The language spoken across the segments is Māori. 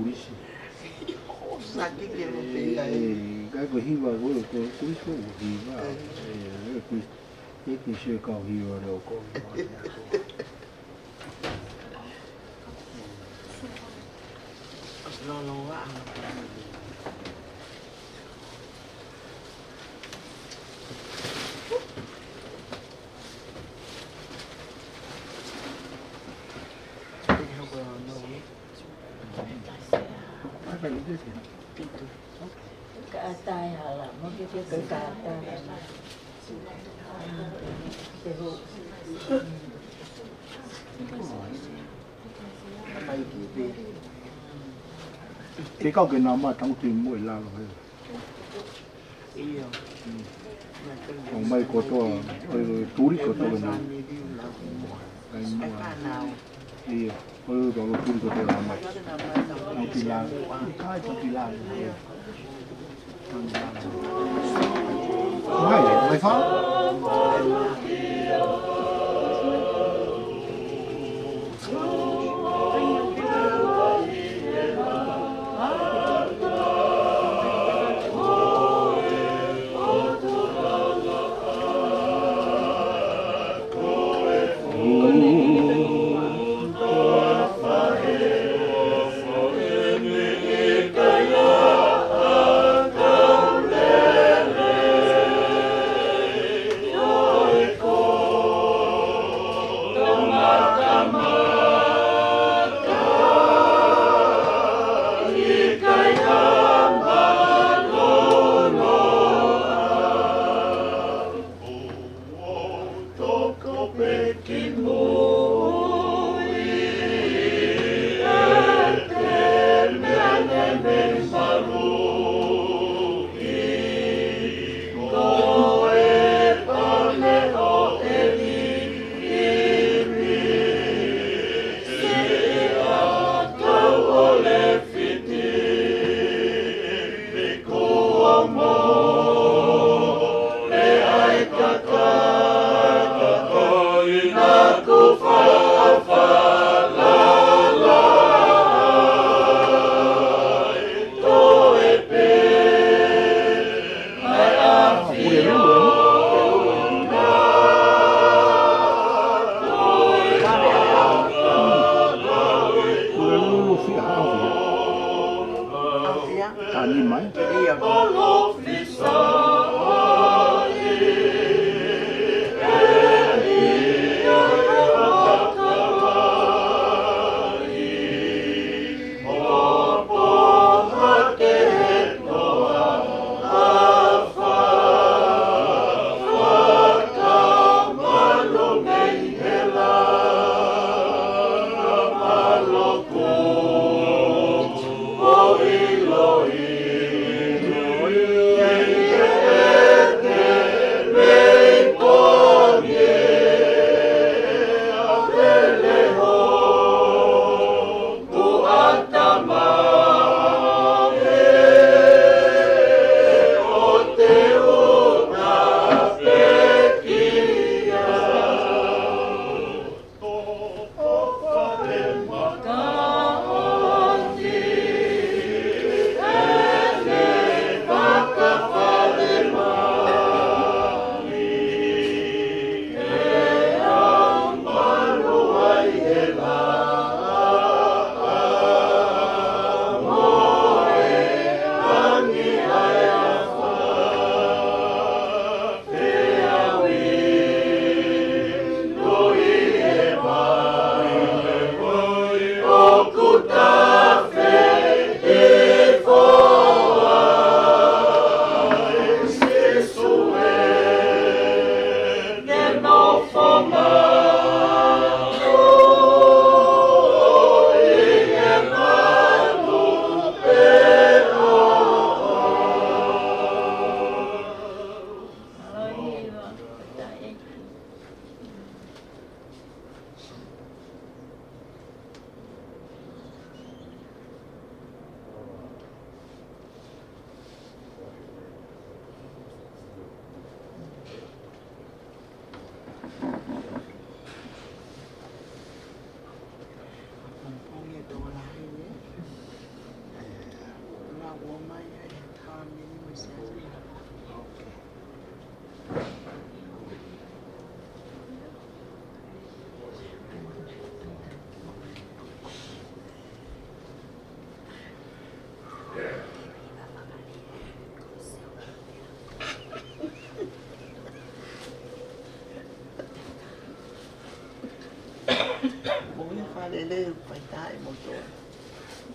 Kulisi. Sakit dia berpindah. Cái hiwa của tôi cuối số hiwa, cái chưa cầu hiwa đâu có. Lo quá. Cả tay họ làm mất cái cả tay cái hộ cái câu cái nào mà trong tim mỗi lần rồi còn mấy cô to túi của tôi này cái mua tôi đó là túi của tôi làm mày trong tim lan cái trong tim lan mày phá Yeah.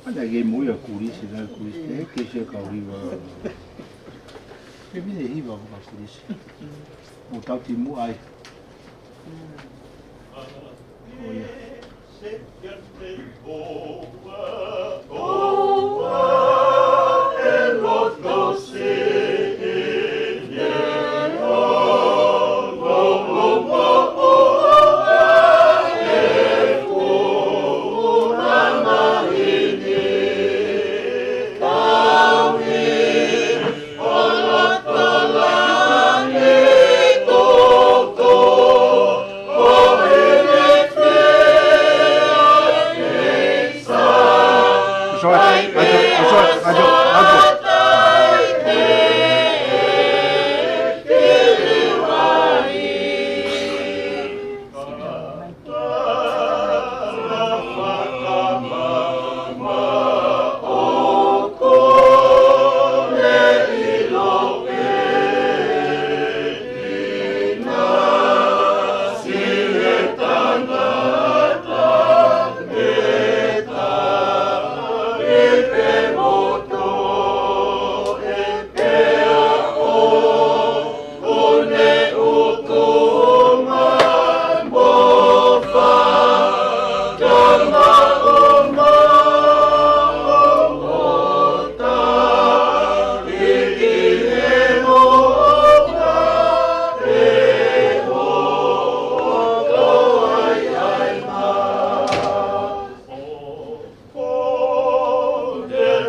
Ada game mo ya Kulisi na Kulisi ke se ka riva. Ke mine hiva ko Kulisi. O tau ti mu ai. O ya. Yeah.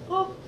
No!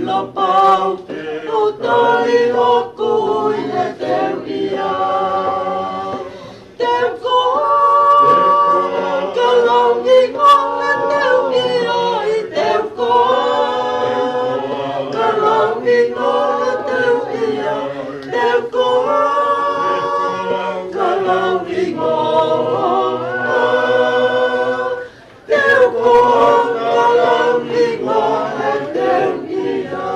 Lopau, utoli hoku ia teu ia. Teu koa, kalongi ngona teu ia i teu koa. Kalongi ngona teu ia, teu koa. Kalongi ngona, teu koa. Kalongi ngona teu ia.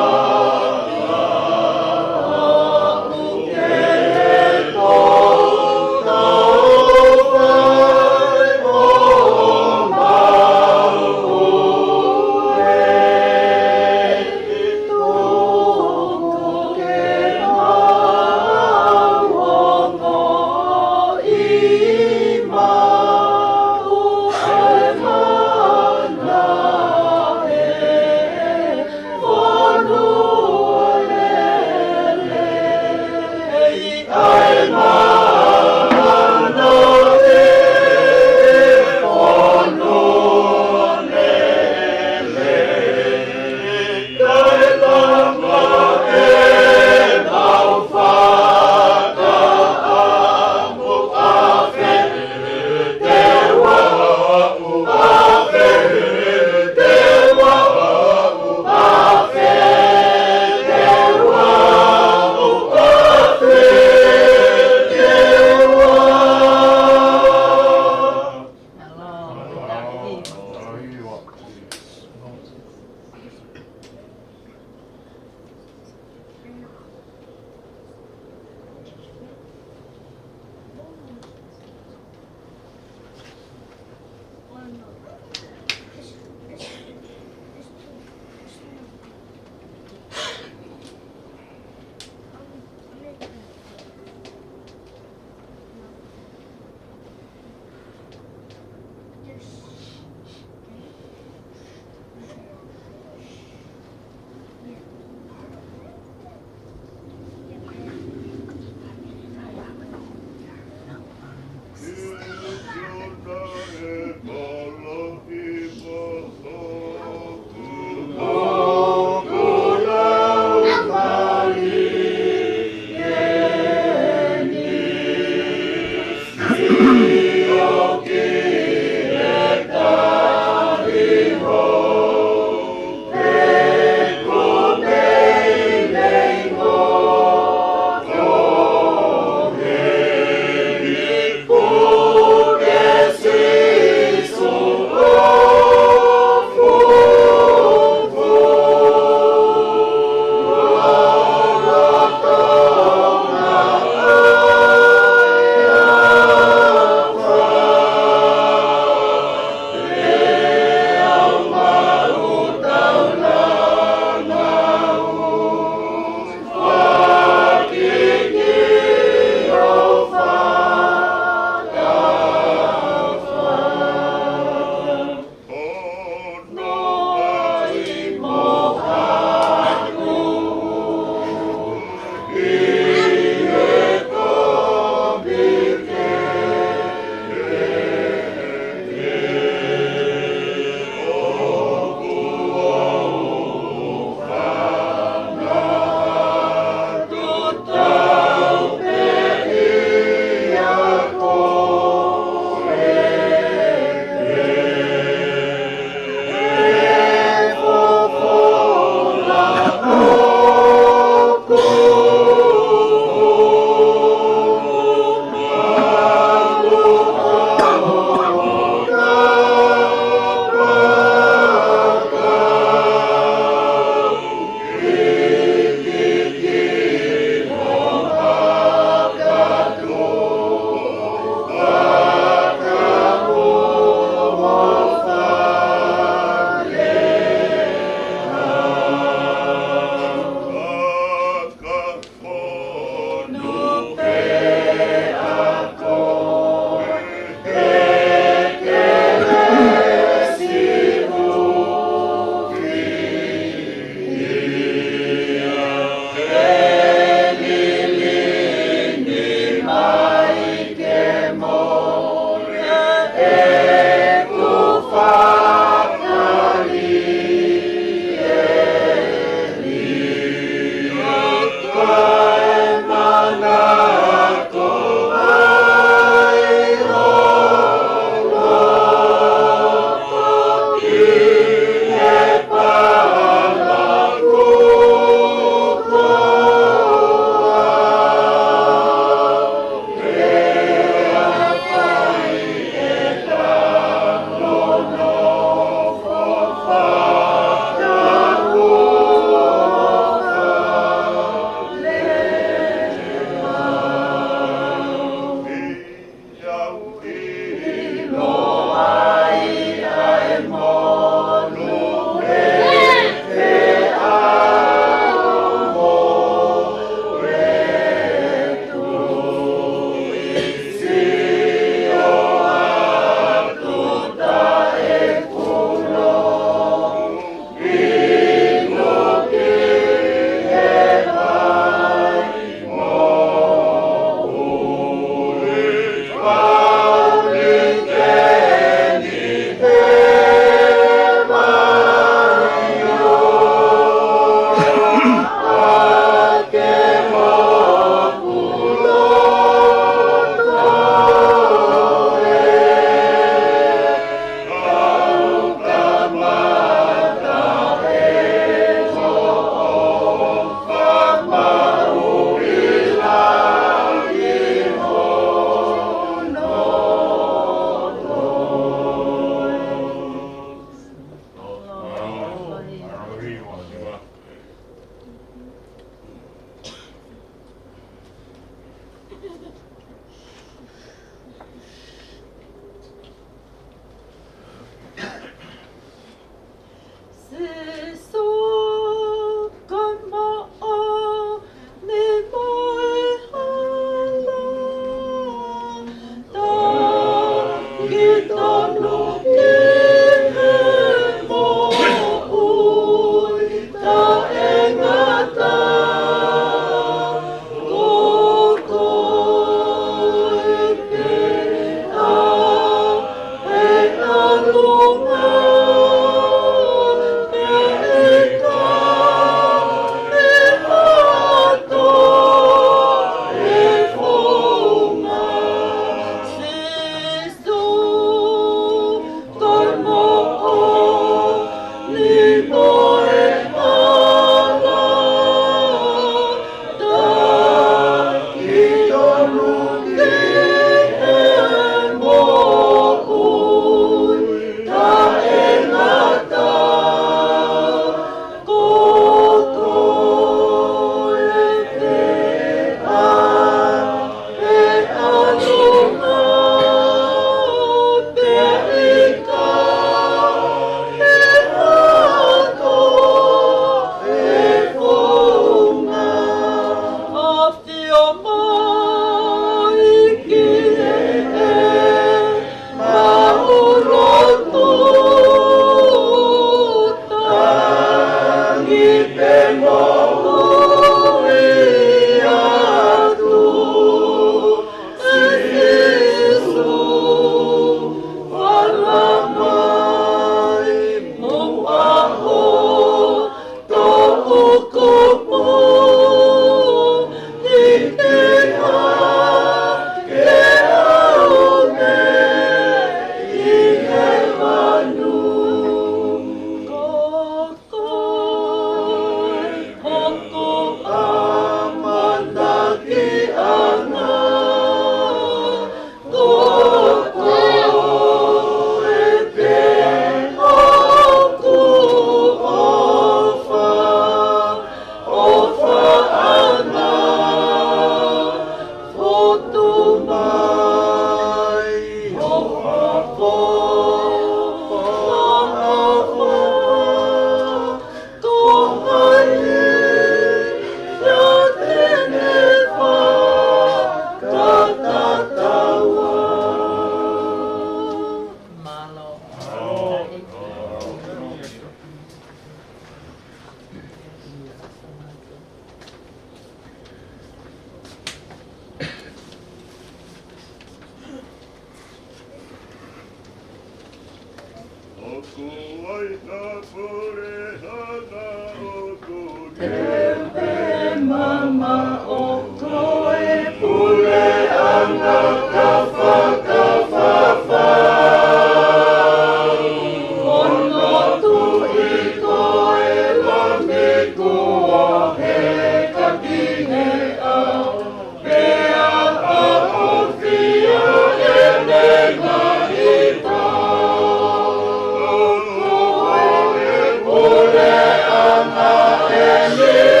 Famili.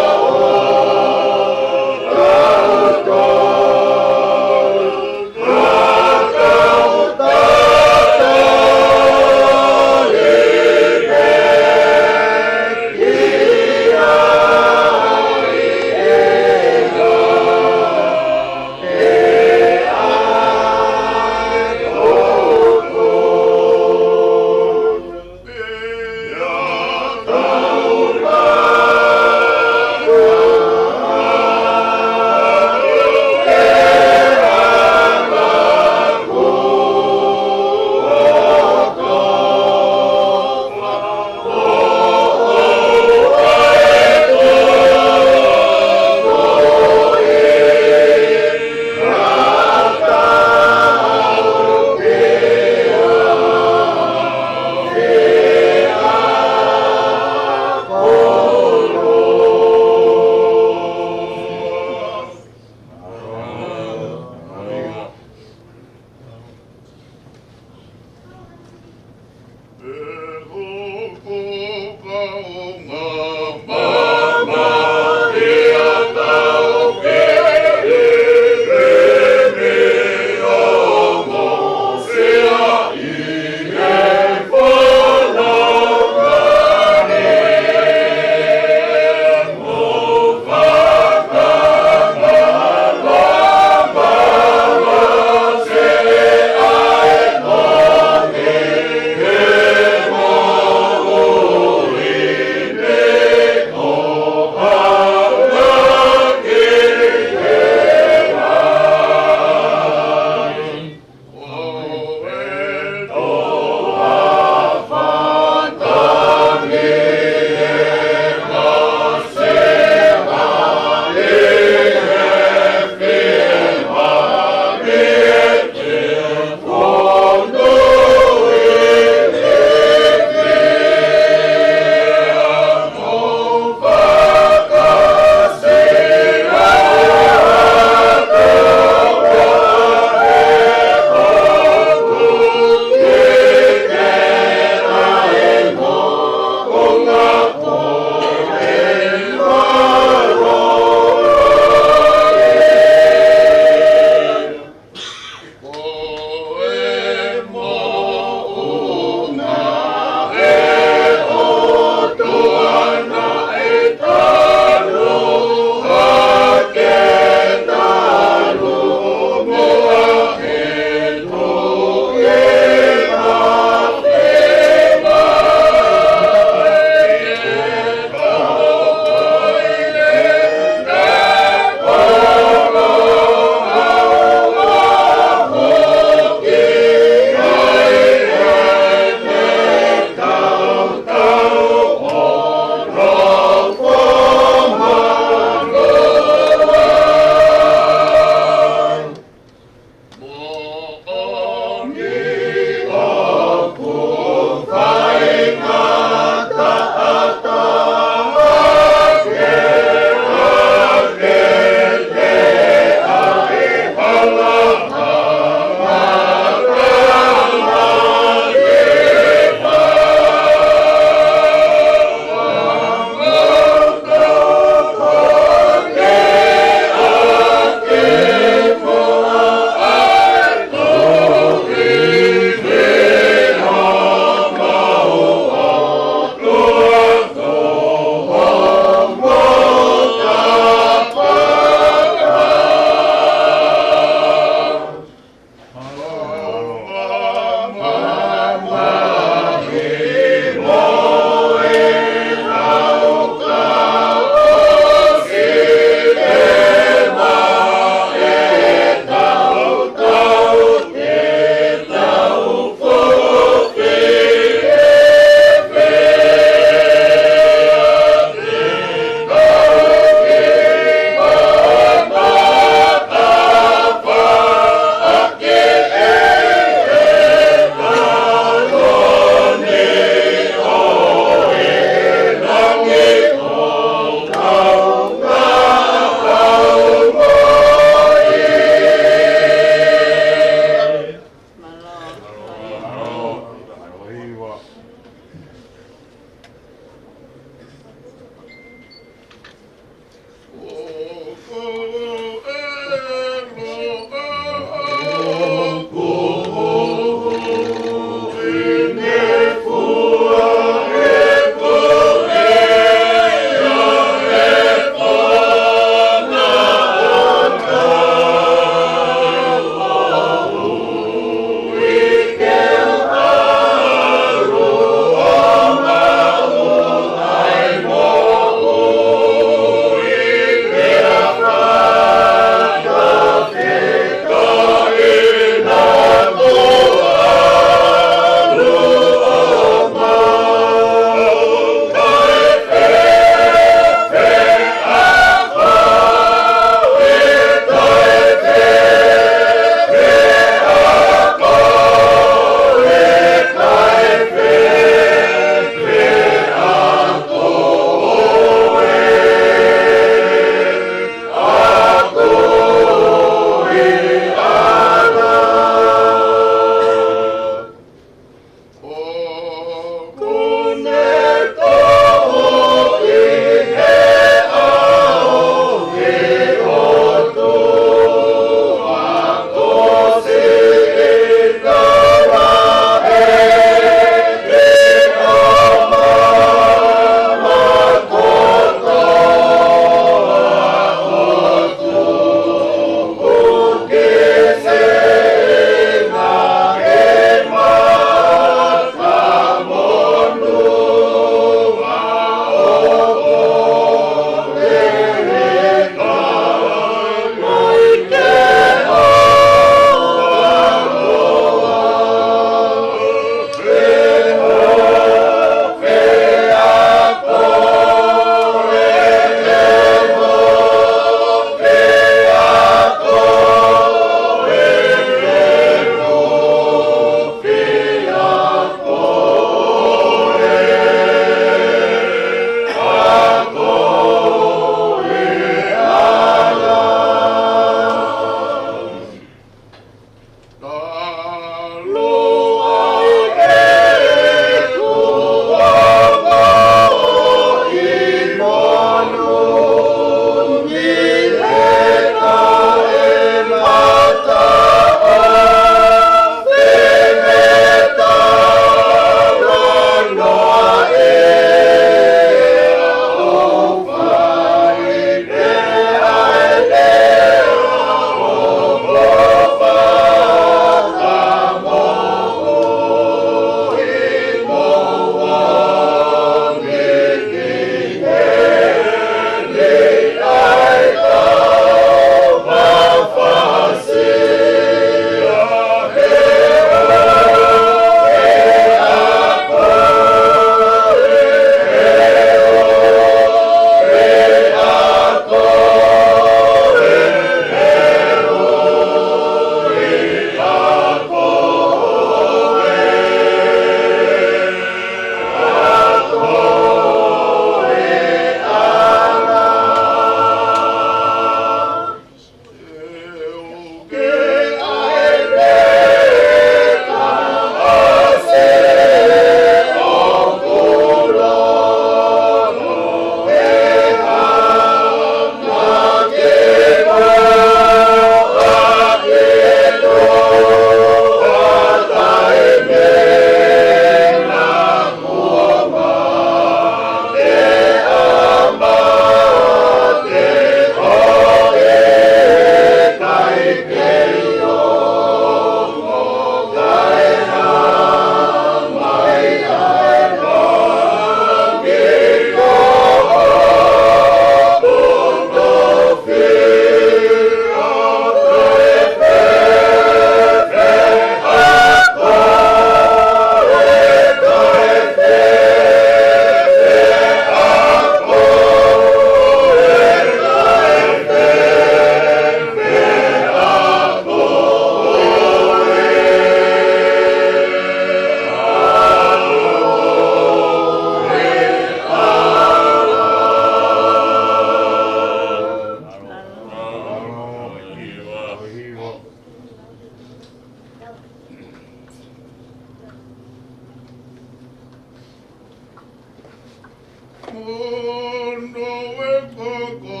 Hono e koko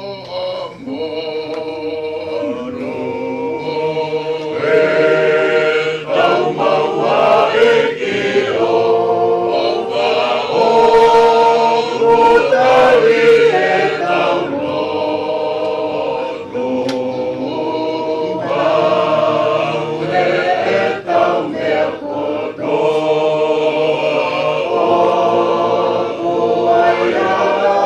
amoro e tau maua e kiro oka o kutawi e tau nono maue e tau mea kono o kuai ara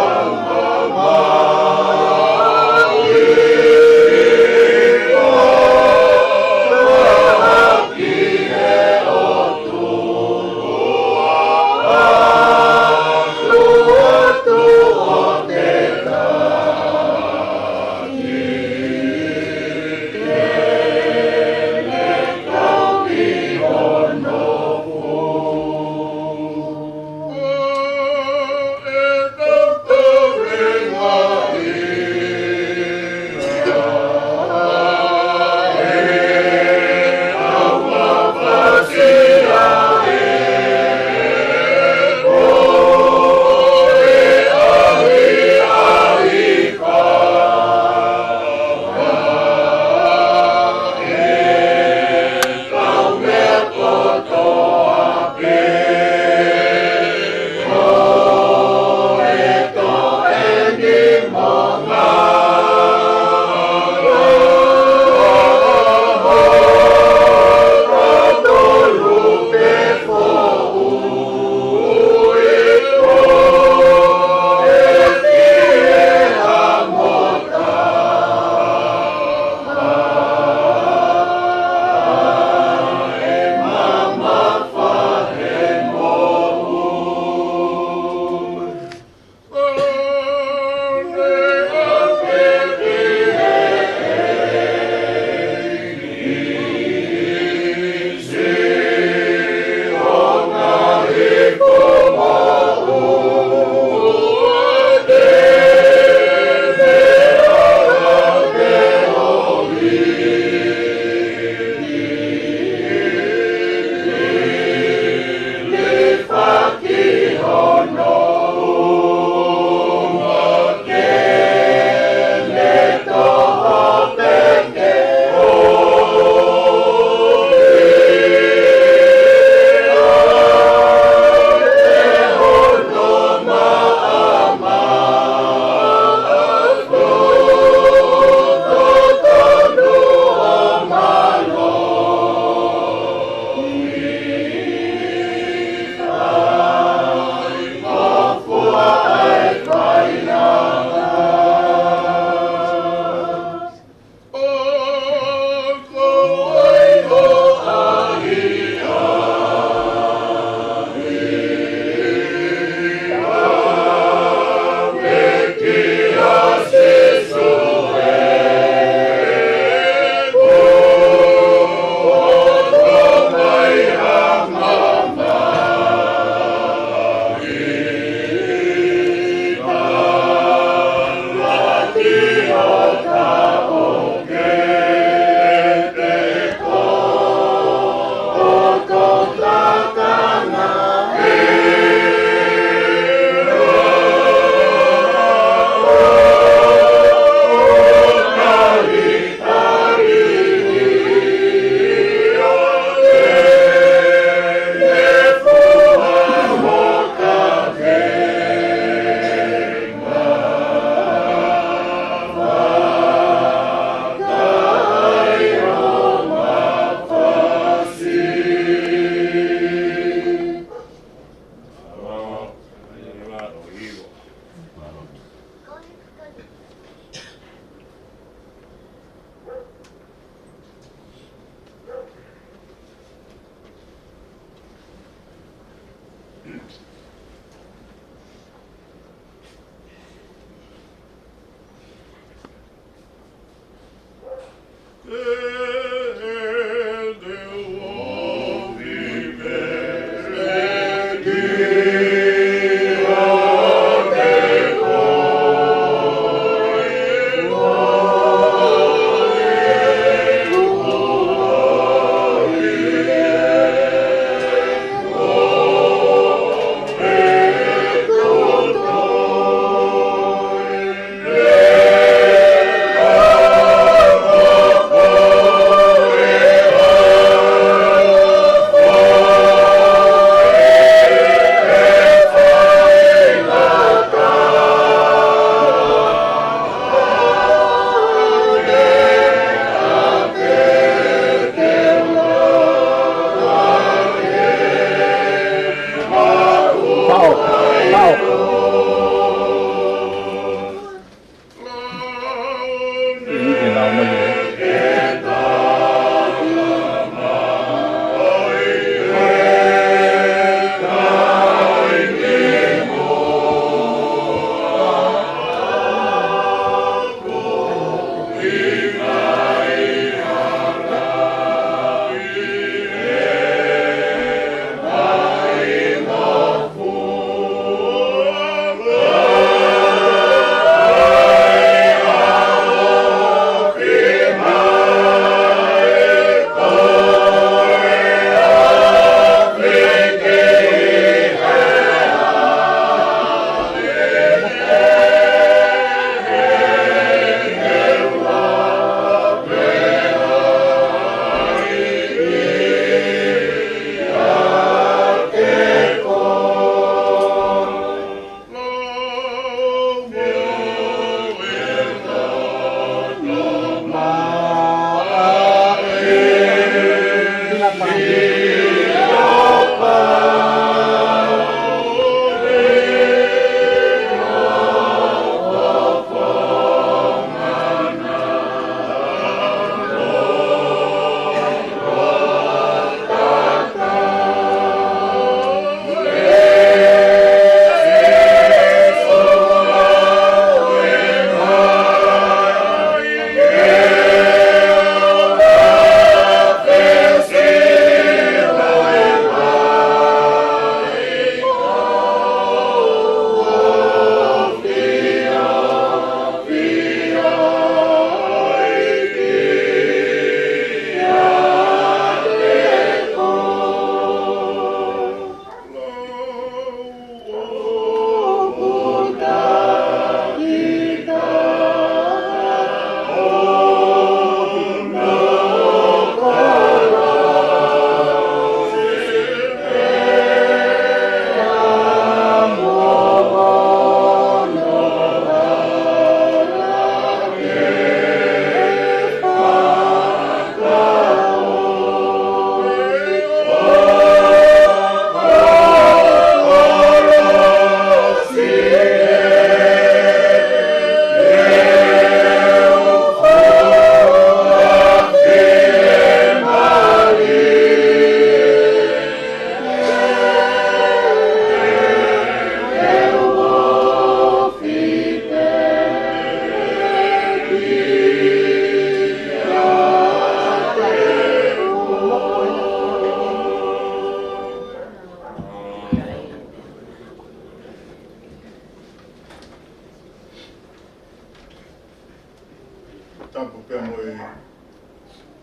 tapu pia moe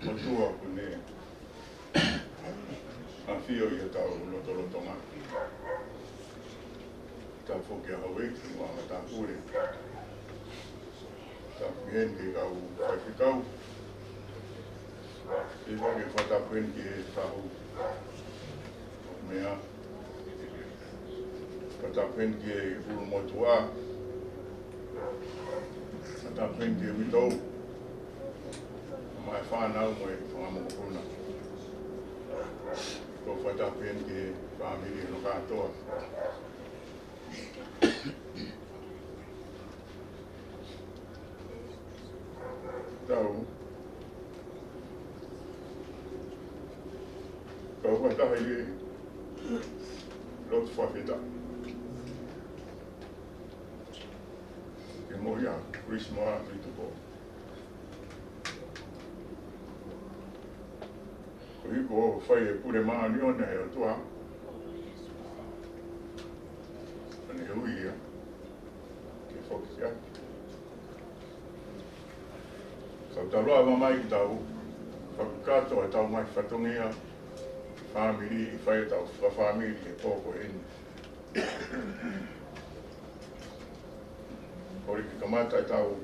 motua kune a fio ia tau loto ngaki. Tau fuki a haweki mua ma tā pure. Tau ngien ki kau whaifikau. I wake whatapuen ki e tahu mea. Whatapuen ki e uru motua. Whatapuen ki e witou. Mai whanau mo e whangamokuna. Ko whatapuen ki e Famili no katoa. Tau. Kau whataha i lotu whawheta. Ke mohi a Kulisi Moala Tuitupou. Ko hiko o whai e pure maani ona e o tua. Ane e ui ia. Ke whokisi ati. Kau taloa mamai ki tau. Whakakato e tau mai whatongia. Famili i whai tau Famili e pōko eni. Kori ki kamata e tau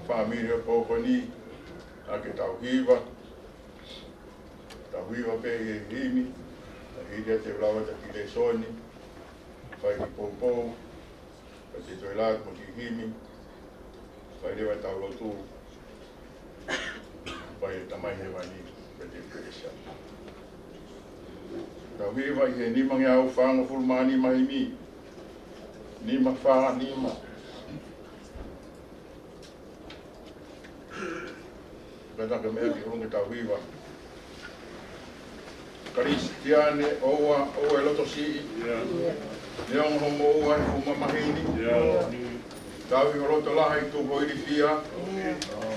Famili e pōko ni. Ake tau hiwa. Tau hiwa pe e hini. Ta hiri te ulawa ta ki le soni. Whai ki pōpō. Ka te toilat mo ki himi. Whai rewa tau lotu. Whai e tamai he wani. Tau hiwa i he nimang iau whanga fulmani mai mi. Nima whanga nima. Kata ke mea ki runga tau hiwa. Kristiane oa e loto si. Neong homo oa e huma mahini. Tau i roto laha i tu hoi fia.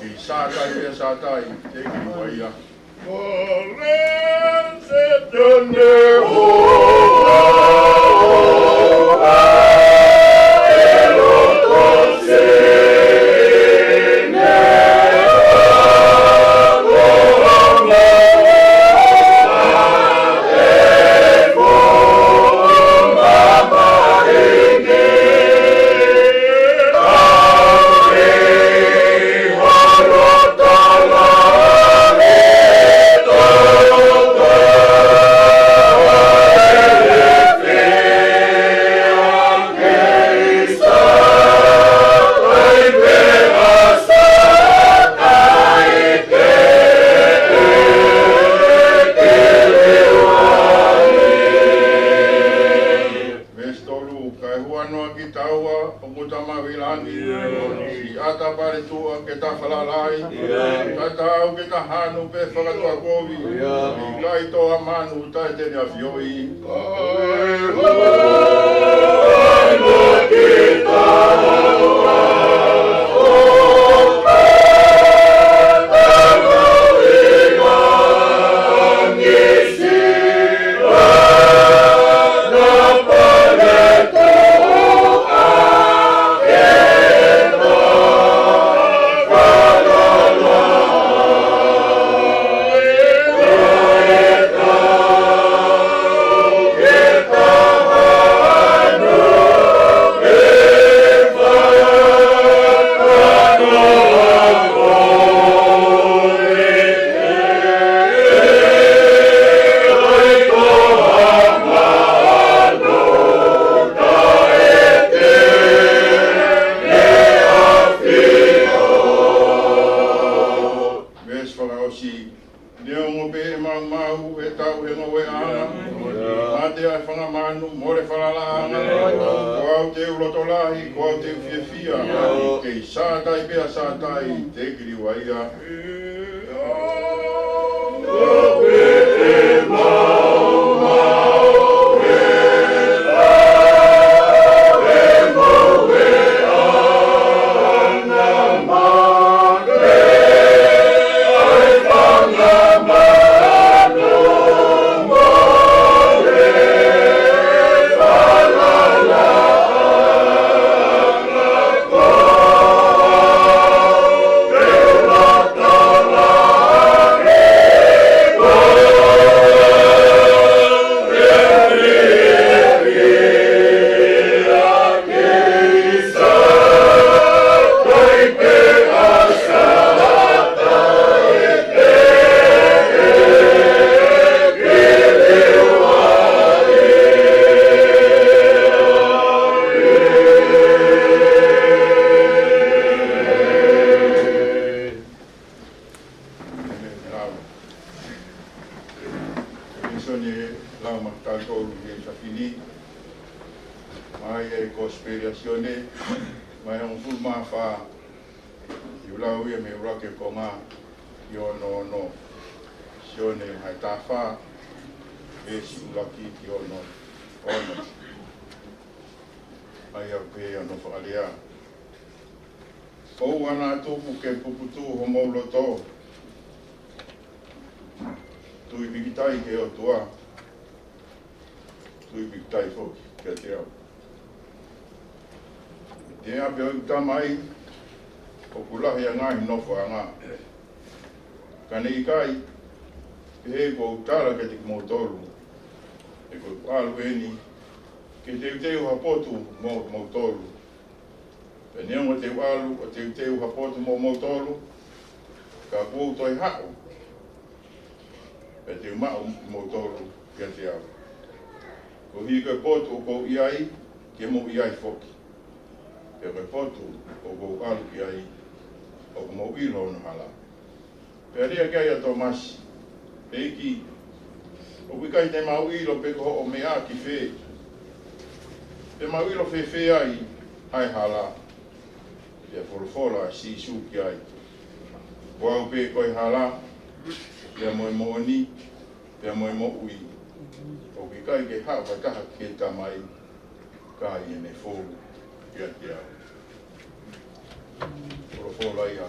Ki sātai pia sātai. Te ki waia. Molense tene hoa elotose ne Nofoanga efo mama ene Hano pe whakatua kovi, i kai toa manu tai tene a fioi. inspirazione, ma è un fulma fa, io la uia me ura che konga, io no, sione mai ta fa, e si ula ki io no, Hono. Ai au pe ano whaalea. Ou ana tupu ke puputu ho maulo tō. Tui pikitai ke o tua. Tui pikitai foki ke te au. Te ape au tamai, o kulahi a ngai Nofoanga. Kane i kai, he ko utara ke te kimotoru. E ko alu eni, ke te uteu hapotu mo tolu. E nea mo te walu o te uteu hapotu mo tolu, ka kou toi hao. E te umau mo tolu kia te au. Ko hi koe potu o kou iai, ke mo iai foki. E koe potu o kou alu iai, o kou mo ilo no hala. E rea kia ia tō masi, e iki, o wikai te mau ilo pe ko o mea ki whee. Te mau ilo whee ai, ai hala. Te wholofola si su ki ai. Wau pe koi hala, te moe mooni, te moe mo ui. O wikai ke hao ka kaha ke tamai, ka i ene fōlu, kia te au. Wholofola ia,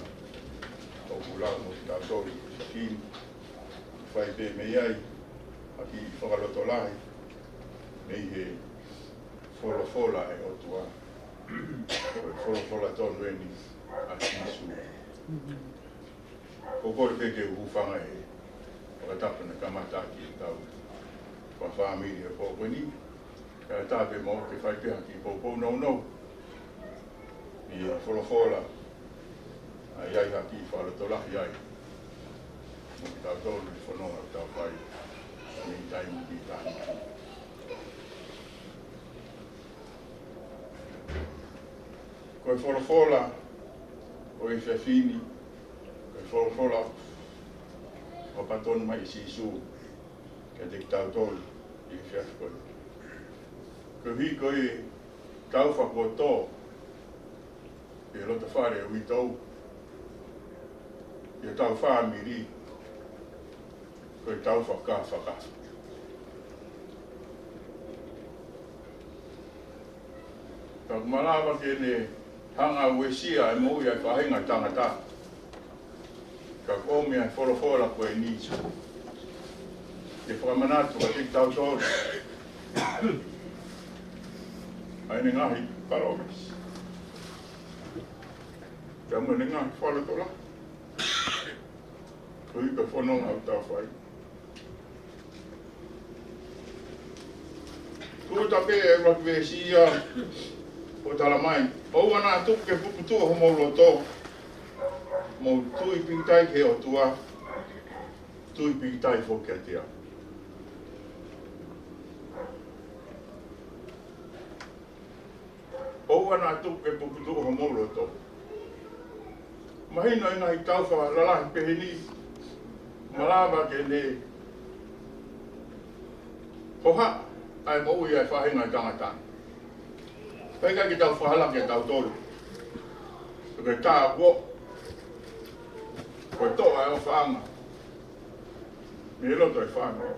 o kulau mo ki tātori, sakini, whai pe me ai, aki whakaloto lai, mei he wholofola e o tua. Wholofola tonu eni a kisu. Ko kore peke uhufanga e whakatapana kamataki e tau. Kwa Famili e pōpuni, ka tāpe mo ke whaipeha ki pōpō no. I wholofola a iai haki whaloto lahi ai. Mo ki tau tolu i whanonga o tau whai. Nei taimu ki tāni. Koe wholofola o e whewhini, koe wholofola o patonu mai si su, ke te tau tolu i whewhikoi. Koe hi koe tau whakoto, e rota whare o itou, e tau Famili, koe tau whaka. Ka kumalawa ke ne hanga uesia e mui ai whahinga tangata. Ka komi ai wholofola koe ni. Ke whakamanatu ka tik tau tōru. Ai ne ngahi paromis. Ka mua ne ngahi whalotola. Ko ika whanonga au tau whai. Tuitupou e rakwesia o tala mai. O ana tupu ke puputu ho maulo tō. Mo tui pikitai ke o tua. Tui pikitai fōki a tia. O ana tupu ke puputu ho maulo tō. Mahina ina i tauwha lalahi pehini. Malawa ke ne. Hoha. Ai mo ia whahinga tangata. Peka ki tau whahala ki tau tolu. Koe tā wo. Koe toa e o whaanga. Me roto e whaanga.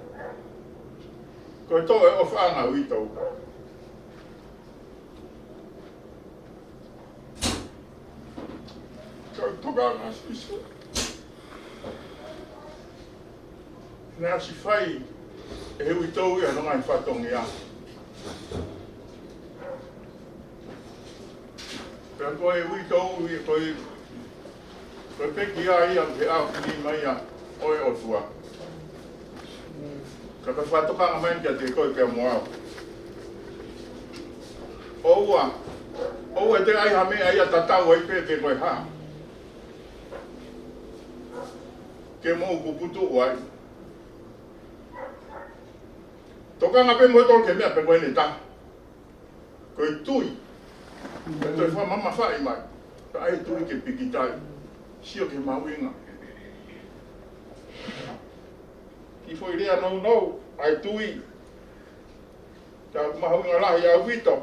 Koe toa e o whaanga ui tau. Koe toka ngā sisu. Nā si whai. E hui tau ia nonga i whatongi a. Pea koe hui tau i koe peki a ia ke au ni mai a oe o tua. Ka ka whatokanga mai kia te koe pea moau. Oua te ai hame a ia tatau ai pe te koe ha. Ke mou kuputu oai. Tokanga pe mo tol ke mea pe koe ne ta. Koe tui. E toi wha mama whai mai. Ka ai tui ke pikitai. Sio ke mawinga. Ki foi rea no. Ai tui. Ka mahawinga lahi au wito.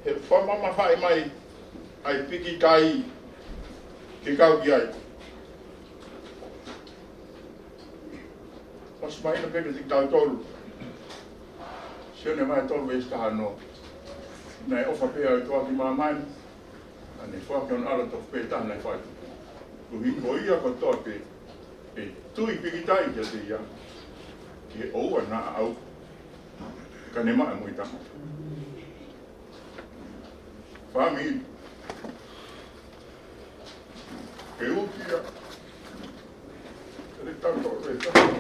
he whamama whae mai ai piki tai ke kau ki ai. Mas mai na peke tik tau tolu. Sione mai tolu e sta no. Nei ofa pea e toa ki mamani. Ane whake on ala tof pe tāna e whai. Kuhi ko ia ko toa pe e tui piki tai kia te ia. Ki e oua na au. Ka ne maa mui tama. Famili. Ke ukia. Ele tau tau e tau.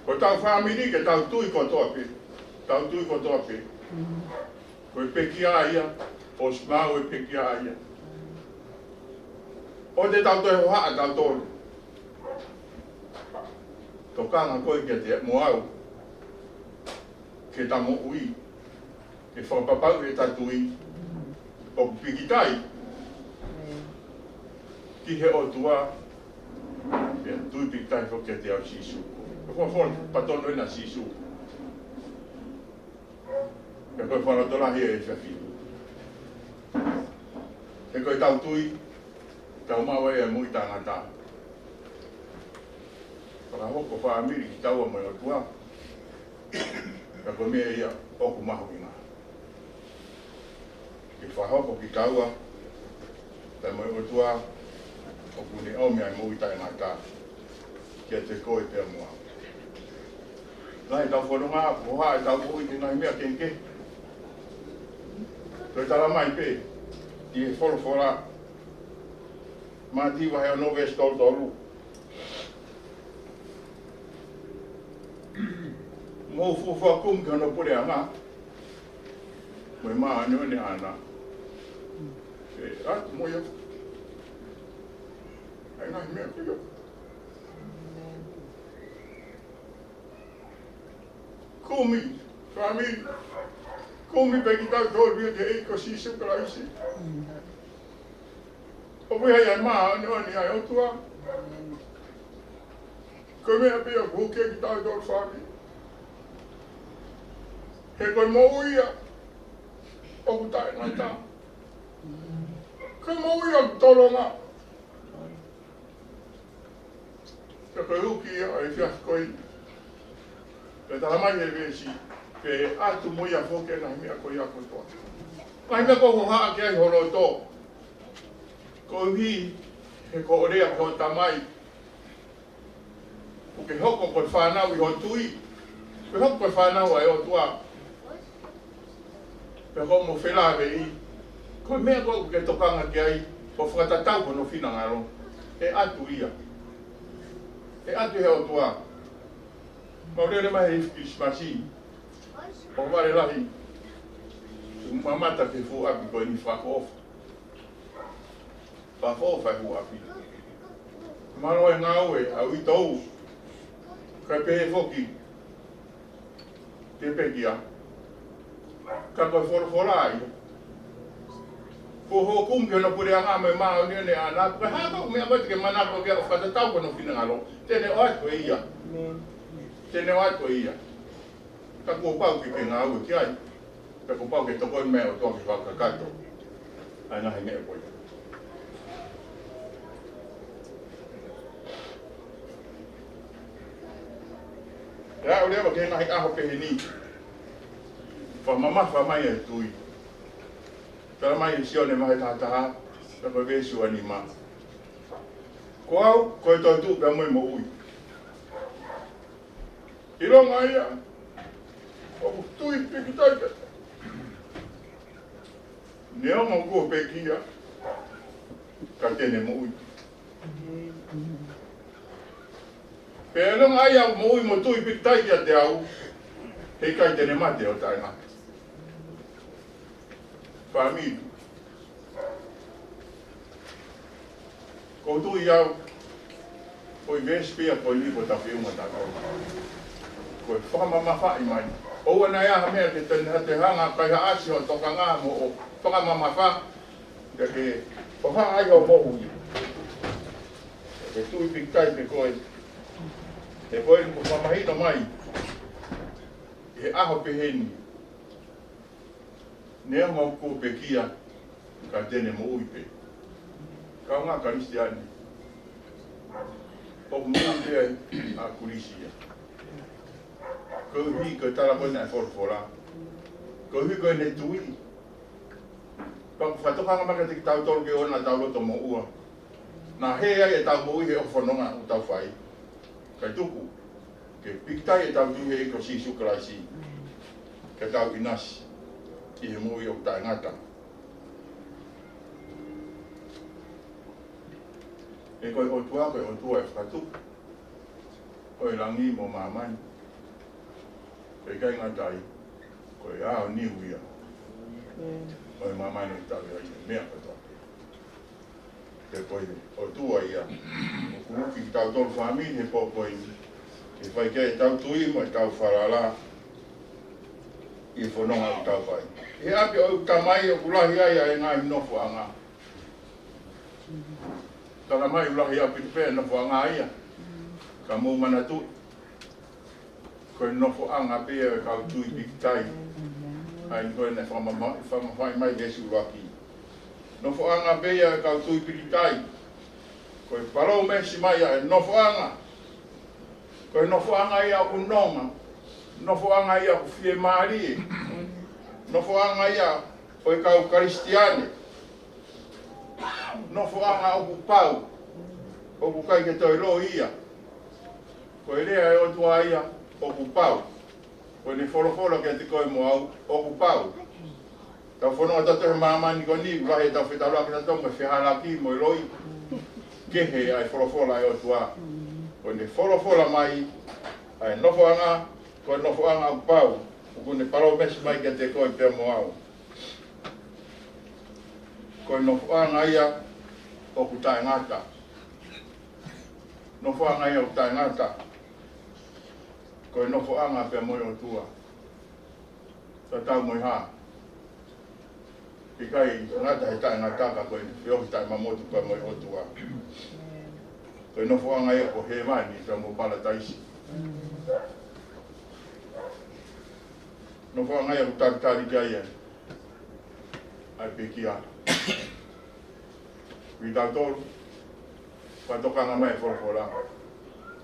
Ko tau famili ke tau tui ko toa pe. Tau tui ko toa pe. Ko e peki a ia. O smau e peki a ia. O te tau toi hoa tau tolu. Tokanga koe kia te moau. Ke tamo ui. Ke whapapau e tatui. O pikitai. Ki he o tua. Pea tui pikitai who kia te au sisu. Ko patono ena sisu. Pea koe whanatola hea e whiawhi. He koe tau tui. Tau maua e mui tangata. Whakahoko whaamiri ki taua mai o tua. Ka koe mea ia oku mahu inga. Ki whahoko ki taua. Tai mai o tua. Oku ne au mea mui tangata. Kia te koe te mua. Ngai tau whanonga, poha e tau koe ki ngai mea kenke. Toi tala mai pe. I e wholofora. Mati wahe o nove stol tolu. Mo fufa kum ka no pure anga. Mo ma anu ne ana. E at mo yo. Ai na me ko yo. Kumi, famili. Kumi pe kita dormi de ecosistema kraisi. O voi ai ma anu ne ai o tua. Come a pia buke ki tau dor famili. He koe mouia o kutai ngai tā. Koe mouia o toronga. Ka koe uki a e whias koe. Pe taramai e vesi. Pe atu moia whoke na himia koe ako toa. Kai mea ko haa ki ai horo tō. Ko hi he ko orea ko tamai. O ke hoko koe whanau I ho tui. Pe hoko koe whanau ai o tua. Pe ho mo whela vei. Ko mea ko ke tokanga ki ai. Ko whakatatau ko no whina ngaro. E atu ia. E atu he o tua. Maurere mai he Krismasi. O ware lahi. Mamata ke fu api ko ni whakofa. Whakofa fu api. Maro e ngau e au I tau. Kai pehe whoki. Te pekia. Ka koe whorowhorai. Ko ho kumke no pure anga me maa o ne ana. Ka hako mea mati ke manako ke o whatatau kono whina ngalo. Tene o atu e ia. Tene o atu e ia. Ka kua pau ki ngā ue ki ai. Ka kua pau ke toko mea o toki whakakato. Ai ngahi mea koe. Ea o lewa ke ngahi aho pehe ni. Whamama whamai e tui. Tara mai e sione mahe tātaha. Ka koe vesu ani ma. Ko au, koe toi tu pia moi mo ui. I ronga ia. O tui piki taika. Nea mo kua pekia. Ka tene mo ui. Pea longa ia mo ui mo tui piki taika te au. Hei kai tene mate o tainga. Famili. Ko tui iau. Koi vespia koi lipo ta whiunga ta kau. Koi whakamama whai mai. Oua na ia hamea ke te hanga kai ha asi o toka ngā mo o whakamama wha. Ka ke wha ai o mohu i. Ke tui piki tai pe koe. He koe ni ko whamahino mai. e aho peheni. Nea mau ko pekia ka tene mo uipe. Ka ngā Karistiani. O mwere a Kulisi. Ko hui ko tala ko na forfora. Ko hui ko ne tui. Ka whatoka maka te tau tolu ke ona tau roto mo ua. Na hea e tau mo i he o whanonga o tau whai. Kai tuku. Ke piktai e tau tuhe i ko sisu Kalaisi. Ke tau inasi. I he mo i o tai ngata. E koe o tua koe o tua e whakatuku. Koe rangi mo mamai. Koe kai ngatai. Koe ao niu ia. Koe mamai no tawe ai mea katoa. Ke koe o tua ia. O kuruki ki tau tolu Famili he pōpoi. Ke whai kei tau tui mo e tau wharala. I whanonga o tau whai. He api o tamai o kulahi ai e ngai Nofoanga. Tala mai ulahi api te pēr Nofoanga ia. Ka mou mana tui. Koe Nofoanga pēr e kau tui pikitai. Ai koe ne whamawhai mai Jesu waki. Nofoanga pēr e kau tui pikitai. Koe parou mesi mai e Nofoanga. Koe Nofoanga ia o nonga. Nofoanga ia o fie maari. Nofoanga ia o e kau Karistiani. Nofoanga o kupau. O kukai ke toi lo ia. Koe rea e o tua ia o kupau. Koe ne wholofolo ke te koe mo au o kupau. Tau whanonga tato he mamani ko ni, ulahe tau whetaloa ki tato mo whihalaki mo i loi. Kehe ai wholofolo ai o tua. Koe ne wholofolo mai ai Nofoanga, koe Nofoanga o kupau. Koe ne parau mesi mai ke te koe pia mo au. Koe Nofoanga ia o kutai ngata. Nofoanga ia o kutai ngata. Koe Nofoanga pia moi o tua. Ta tau moi ha. I kai ngata he tai ngata ka koe whiohi tai mamotu pia moi o tua. Koe Nofoanga ia ko he mani pia mo pala taisi. Nofoanga ia kutai tari kia ia. Ai pekia. Witau tolu, patokanga mai wholawhola.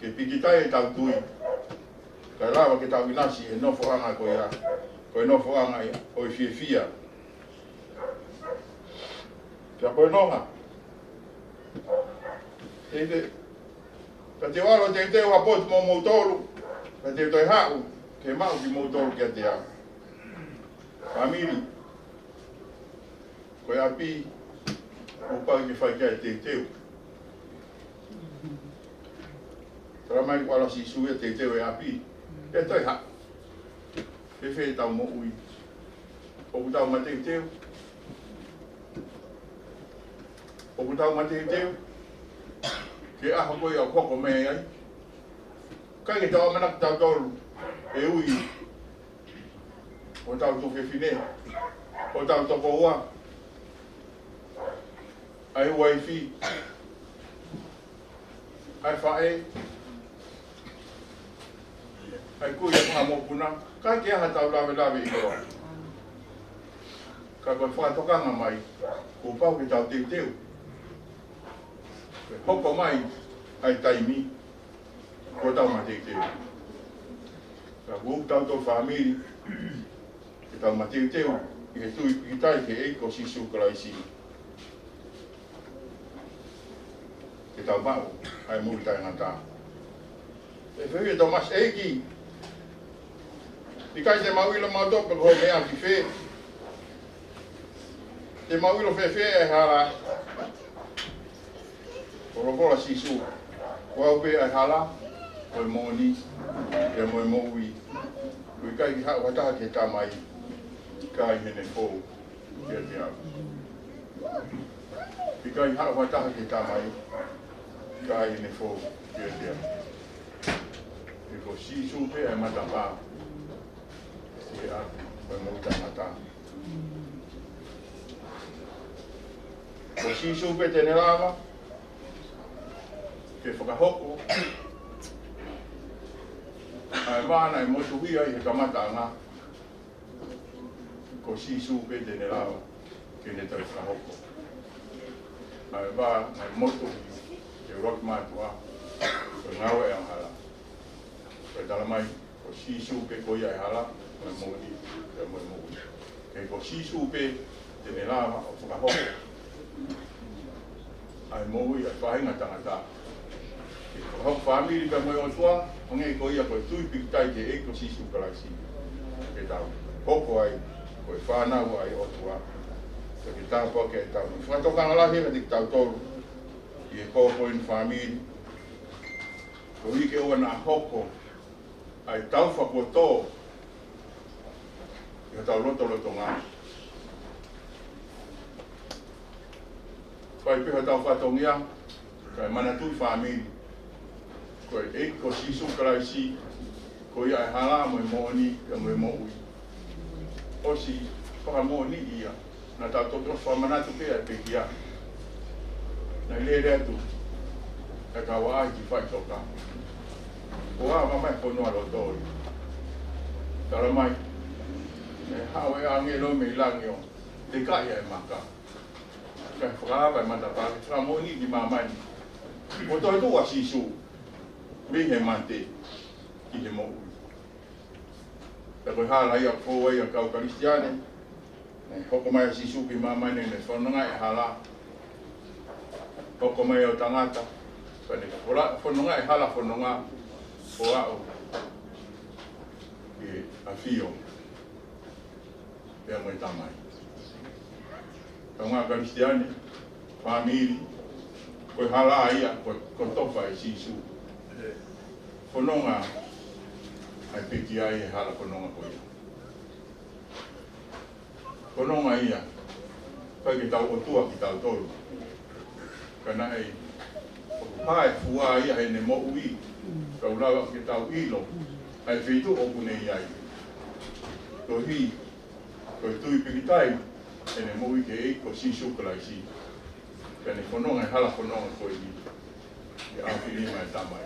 Ke pikitai e tau tui. Kai rawa ke tau inasi e Nofoanga koe ia. Koe Nofoanga ia, o i fia. Kia koe noha. Ka te walo te teo hapotu mo moutolu. Ka te toi hau, ke mau ki moutolu kia te au. Famili. Koe api, o pau ki whai kia te teo. Tara mai wala si sue te teo e api. E toi ha. E whee tau mo ui. O kutau ma te teo. O kutau ma te teo. Ke aho koe au koko mea ai. Kai ke tau amanak tau tolu. E ui. O tau tuke whine. O tau toko ua. Ai waifi. Ai whae. Ai kui e paha mōpuna. Kai ke aha tau lawe i koa. Kai koe whaatokanga mai. Ko pau ke tau teu teu. Hoko mai. Ai taimi. Ko tau ma teu teu. Ka kuuk tau tō Famili. Ke tau ma teu teu. I he tui pikitai ke eiko sisu Kalaisi. Ke tau mau, ai muri tai ngata. E whiu tau mas eiki. I kai te mauilo mautopa ko mea ki whē. Te mauilo whē e hala. Korokola sisu. Kua upe e hala. Koe mōni. E moe mōui. Kui kai ki hau hataha ke tamai. Kai hene fōu. Kia te au. Kui kai hau hataha ke tamai. Kai ne fo kia tia. E ko sisu pe e matapa. E a koe mauta mata. Ko sisu pe tene lava. Ke whakahoko. Ai mana e motu hia i kamata nga. Ko sisu pe te ne lawa. Ke ne tau whahoko. Ai wā, ai motu ke rock mātua. Ko ngawe e hala. Ko tala mai, ko sisu pe ko ia e hala. Ko e mōni, ko e mōni. Ke ko sisu pe te ne lawa o whakahoko. Ai mōi ai whahinga tangata. Ko hau Famili ka mai o tua, o ngai ko ia ko tui pikitai te e ko sisu kalaisi. Ke tau hoko ai, ko e whanau ai o tua. Ke tau po ke tau. Whatokanga lahi ka tik tau toru. I e kōko in Famili. Ko ike ua na hoko. Ai tau whakoto. I tau loto ngā. Pai piha tau whatongia. Kai mana tui Famili. Ko e ko sisu kalaisi. Ko ia e hala mo e mooni ka mo e moui. Osi, whaka mooni ia. Na tau toto whamanatu pia e pekia. Na ile reatu. E ka waa ki whai toka. Ko a mamai whanua rotori. Tara mai. E hao e angelo me ilangi o. Te kai e maka. Kai whakahawa e matapake. Whaka mooni ki mamai. Ko toi tua sisu. Mihe mante. Ki he moui. E koe hala ia kōa ia kau Kristiane. Hoko mai a sisu ki mamai ne whanonga e hala. Hoko mai o tangata. Whanonga e hala whanonga o ao. E a fio. Pea mai tamai. Taunga Kristiane. Famili. Koe hala ia. Koe tofa e sisu. Whanonga. Ai peki ai e hala whanonga ko ia. Whanonga ia. Pai ki tau o tua ki tau toru. Kana ei. Pai fua ia he ne mo ui. Kau lawa ki tau ilo. Ai whitu o kune iai. Ko hi. Ko tui pikitai. E ne mo ui ke ei ko sisu kalaisi. Kana whanonga e hala whanonga ko i. Ke awhiri mai tamai.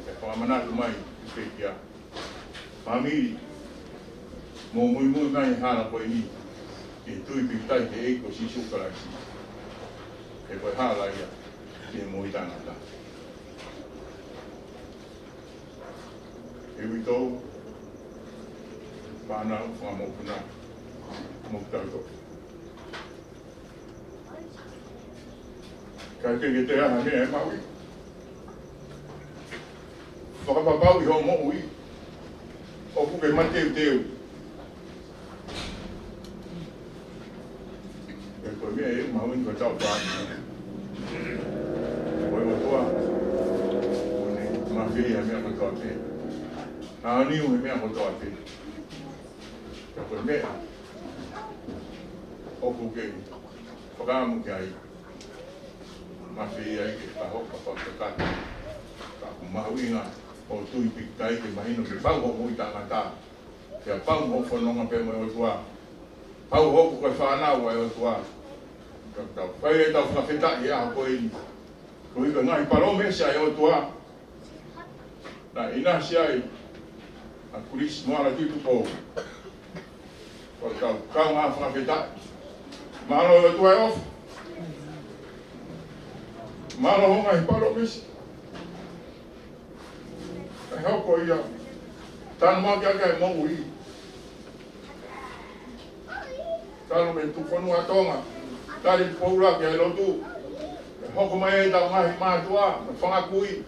Ke whamanatu mai. Pekia. Famili. Mo mui mai hala koe ni. Ke tui pikitai te eiko sisu kalaisi. E koe hala ia. Ke moi tangata. E wito. Whanau whamopuna. Moktauto. Kai ke te aha mea e maui. Whakapapau I ho mo ui. O puke mateu teu. E koe mea e maui ko tau pāni. Koe o toa. Kone mawhiri a mea ko toa te. A niu he mea ko toa te. E koe mea. O puke. Whakamu ke ai. Mawhiri ai ke pahoka whakakata. Ka kumahui ngā. O tui pikitai ke mahino ke pau hoku I tangata. Ke pau hoku whanonga pe mo e o tua. Pau hoku koe whanau e o tua. Pai e tau whakawhetai e aha koe ni. Ko ika ngai parome sia e o tua. Na ina sia I. A Kulisi Moala Tuitupou. Ko tau kau ngā whakawhetai. Mahalo e o tua e ofu. Mahalo honga I parome sia. E hoko ia. Tanu mā kia kai mou I. Tanu me tu whanua tonga. Tari poura kia Failotu. E hoko mai e tau ngahi mātua. Me whangakui.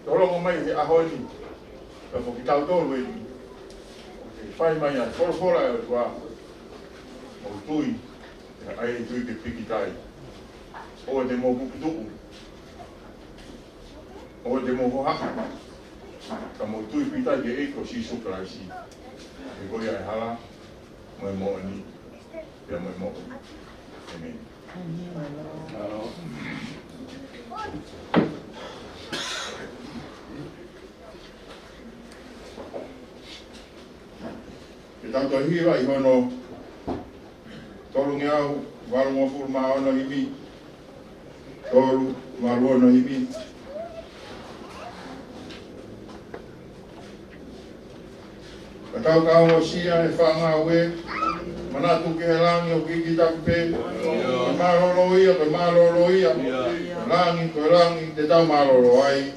Torongo mai he ahoni. E whoki tau toru e ni. Whai mai a whora e o tua. O tui. E ai tui ke pikitai. O te mō pukutuku. O te moho haka. Ka mo tui pitai ke eiko sisu kalaisi. E koi ai hala. Mo e moa ni. Pea mo e moa. Amen. Ke tauta hiwa I hono. Toru ngeau. Waru mo furu maha ono himi. Toru. Waru ono himi. Katau ka o sia e whanga ue. Manatu ke langi o kiki tape. Ke maroro ia, ke maroro ia. Ke langi, te tau maroro ai.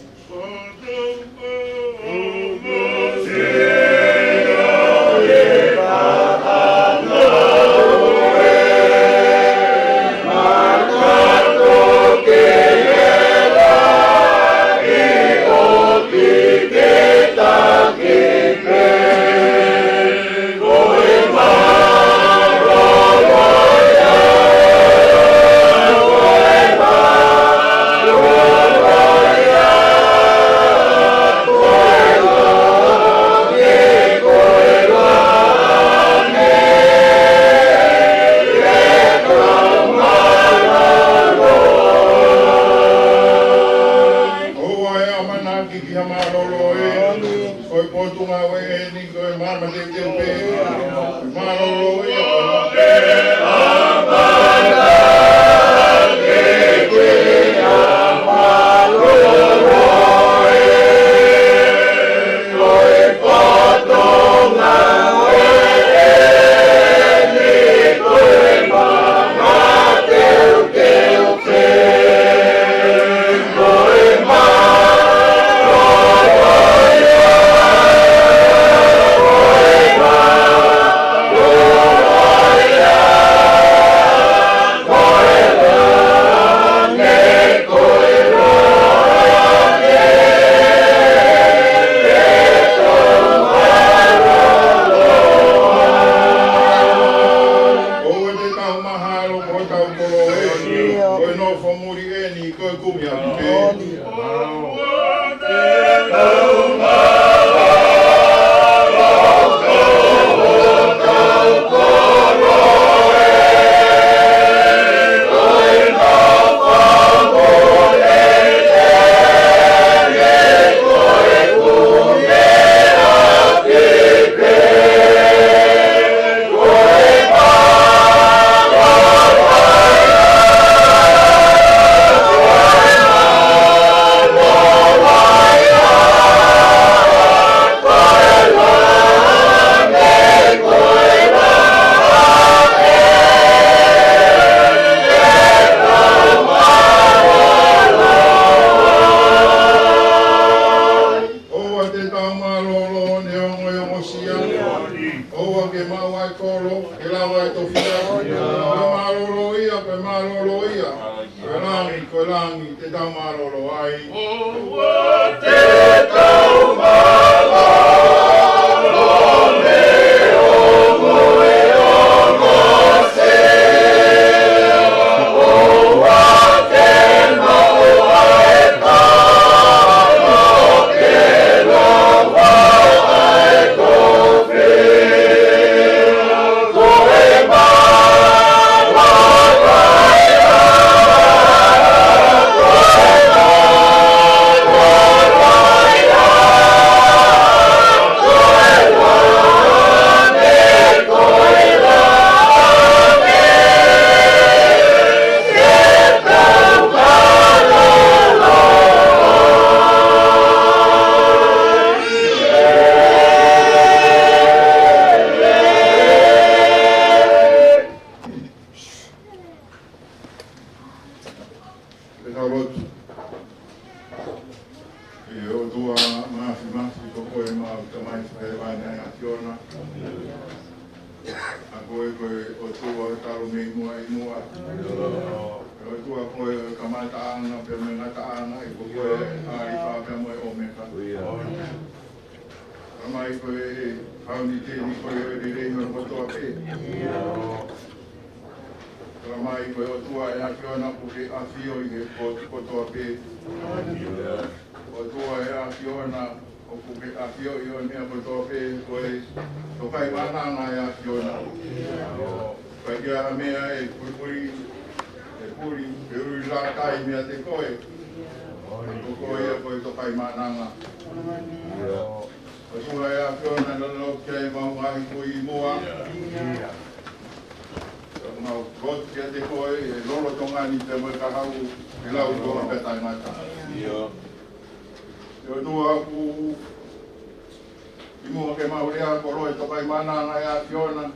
Imu ke maurea koro e tokai mana ngai a fiona.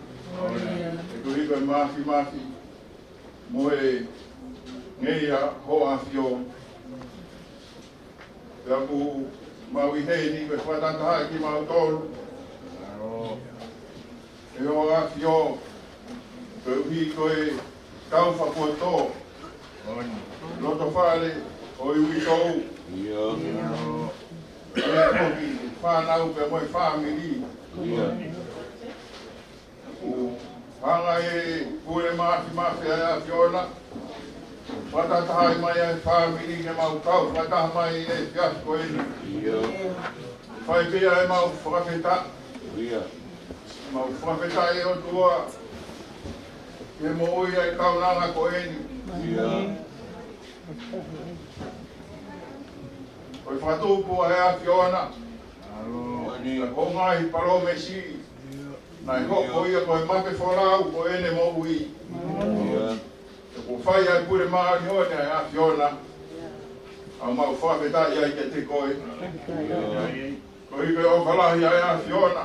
E tui koe mafi. Moe ngeia ho a fio. Laku mau i hei ni koe whatataha ki mau tolu. E ho a fio. Koe uhi koe kau whakua tō. Loto whare o i ui tōu. E hoki whanau pe moe Famili. Hanga e kure mafi a fiona. Whatataha mai e Famili ke mau kau. Whataha mai e fiasko e ni. Whai pia e mau whakawheta. Mau whakawheta e o tua. Ke mo ui ai kaunanga ko e ni. Oi whatupu a hea fiona. Ko ngai paro me si. Nai hoko ia koe mape whorau ko ene mo ui. Ko whai ai pure maa ni hone a hea fiona. Au mau whaweta ia i ke te koe. Ko i koe o whalahi a hea fiona.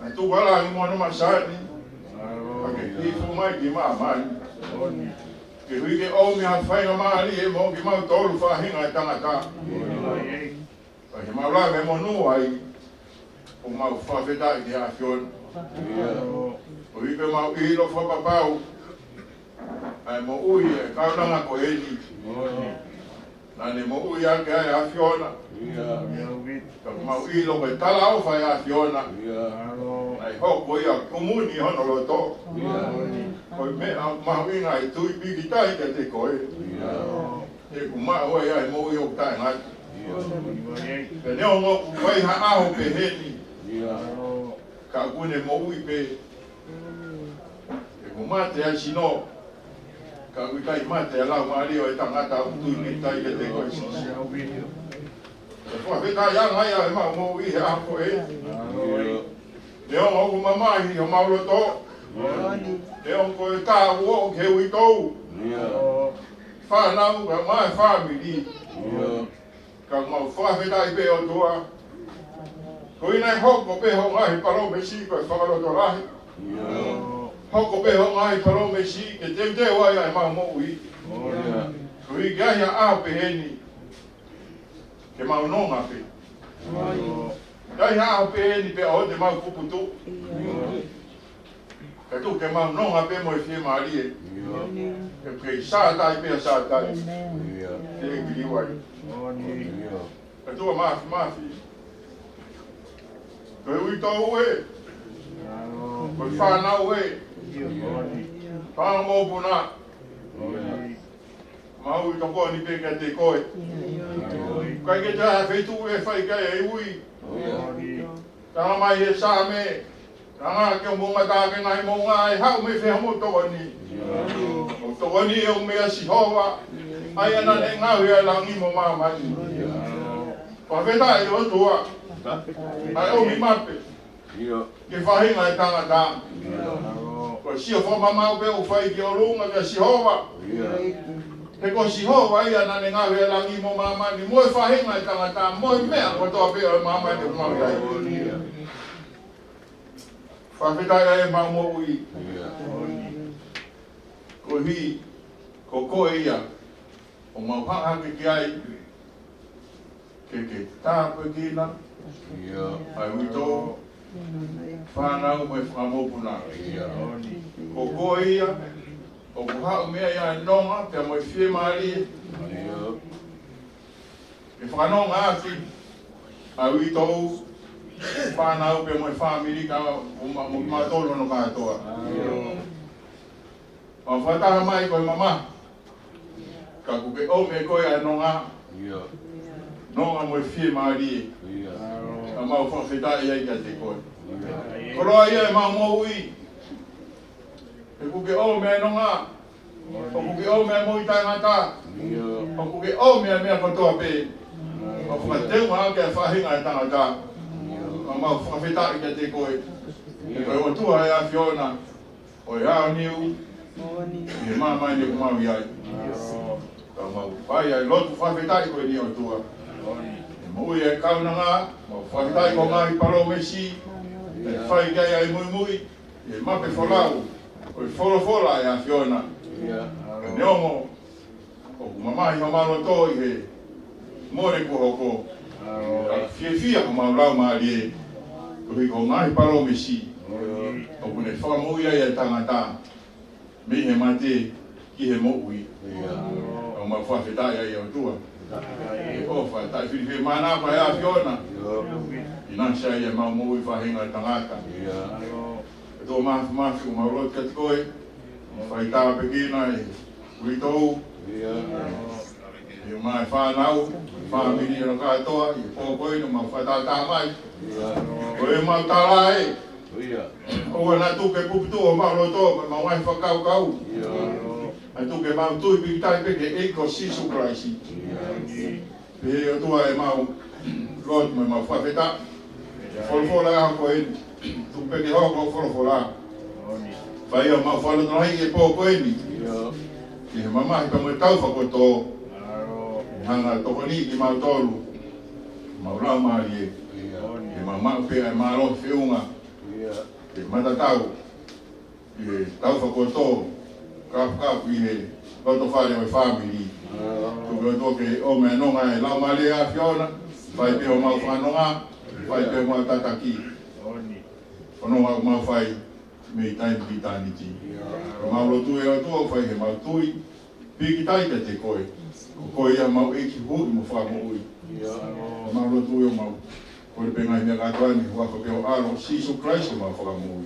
Nai tu walahi moana masani. Ke hifu mai ki maa mai. Ke hui ke o mi ha whainga maari e mo ki mau tolu whahinga e tangata. Ke mau la me mo nua ai. O mau whawheta i te hea fiona. O ike mau ilo whapapau. Ai mo ui e kaunanga ko eni. Nane mo ui ake ai a fiona. Ka mau ilo koe tala au whai a fiona. Ai hoko ia kumuni hono loto. Koe mea mahu inga i tui piki tai ke te koe. E ku maa hoi ai mo ui o tai ngai. Ke neo ngoku wai ha aho pe heni. Ka kune mo ui pe. E ku mate ai sino. Ka kui kai mate a lau maario e tangata au tui piki tai ke te koe sisi. E kua wheta ia ngai ai mau mo ui he aho e. Neo ngoku mamahi o mauloto. E on koe tā uo ke ui tōu. Whanau ka mai Famili. Ka mau whawhetai pe o tua. Ko inai hoko pe ho ngahi paro me si koe whakaroto rahi. Hoko pe ho ngahi paro me si ke te wai ai mau mo ui. Ko i kia hia a pe heni. Ke mau nonga pe. Kia hia a pe heni pe o te mau puputu. Ka tu ke mau nonga pe mo i fie maari e. Ke kei sātai pe a sātai. Te e kiri wai. Ka tu a mafi. Koe ui tau e. Koe whanau e. Whanga mō puna. Mau i toko ni pe ka te koe. Kai ke te hae whetu e whai kai e ui. Tanga mai e sāme. Tanga ke o monga tāke ngai monga e hau me whea mo tokoni. O tokoni e o mea si hoa. Ai ana ne ngau e langi mo mamani. Whawheta e o tua. Ai o mi mape. Ke whahinga e tangata. Ko si o whamamau pe o whai ki o runga ke si hoa. He ko si hoa ai ana ne ngau e langi mo mamani. Mo e whahinga e tangata. Mo e mea ko toa pe o mamani o mau iai. Whawhetai e mau mo ui. Ko hi, ko koe ia. O mau hanga ki ai. Ke tāpua kina. Ai ui tō. Whanau mai whamopuna. Ko koe ia. O ku hau mea ia e nonga. Pea mai whie maari. E whanonga aki. Ai ui tō. Whanau pe moi Famili ka matolo no katoa. O whataha mai koe mama. Ka kuke o me koe a nonga. Nonga moi whie maari e. Ka mau whawhetai ai ka te koe. Koroa ia e mau mo ui. E kuke o me nonga. O kuke o me moi tangata. O kuke o me mea katoa pe. O whakateu maa ke whahinga e tangata. Mau whawhetai ka te koe. Koe o tua e a fiona. O e ao niu. E mamai ni kumau iai. Ka mau whai ai lotu whawhetai koe ni o tua. E Mui e kaunanga, ma whaitai ko ngai paro mesi, e whai gai ai mui mui, e mape wholau, o i wholofola e a Fiona. E neongo, o mamahi o maro tō i he more kuhoko, fia ko maulau maari e, o i ko ngai paro mesi, o kune whakamui ai e tangata, mi he mate ki he mo'ui, o ma whawhetai ai au tua. E ofa, tai whiriwhi mana pa ea Fiona. I nā sai e mau mui whahinga tangata. E tō mafi o maurot katikoe, whai tā pekina e Tuitupou. E mai whanau, Famili o katoa, i pōpoi no mau whaitā mai. O e mau tāra e. O e nā tuke puputu o mauroto, ma mai whakaukau. Ai tuke mau tui pikitai peke eiko sisu kraisi. Pe o tua e mau lot me mau whawheta. Wholofora e hako e tu peke hoko wholofora. Whai o mau whalotonahi e pōko e ni. Ki he mamahi pa mui tau whakoto. Hanga tokoni ki mau tolu. Mau rau maari e. E mamau pea e maro whiunga. E matatau. E tau whakoto. Kapu i he loto whare o Famili. Tuke o toke o mea nonga e lau male a Fiona, whai pe o mau whanonga, whai pe o mau tataki. Whanonga o mau whai mei taimi ki tāniti. O mau lotu e o tua whai he mau tui, piki taika te koe. O koe ia mau eki hui mo whamo ui. O mau lotu e o mau kore pe ngai mea katoani, whaka pe o aro, Sisu Christ o mau whakamo ui.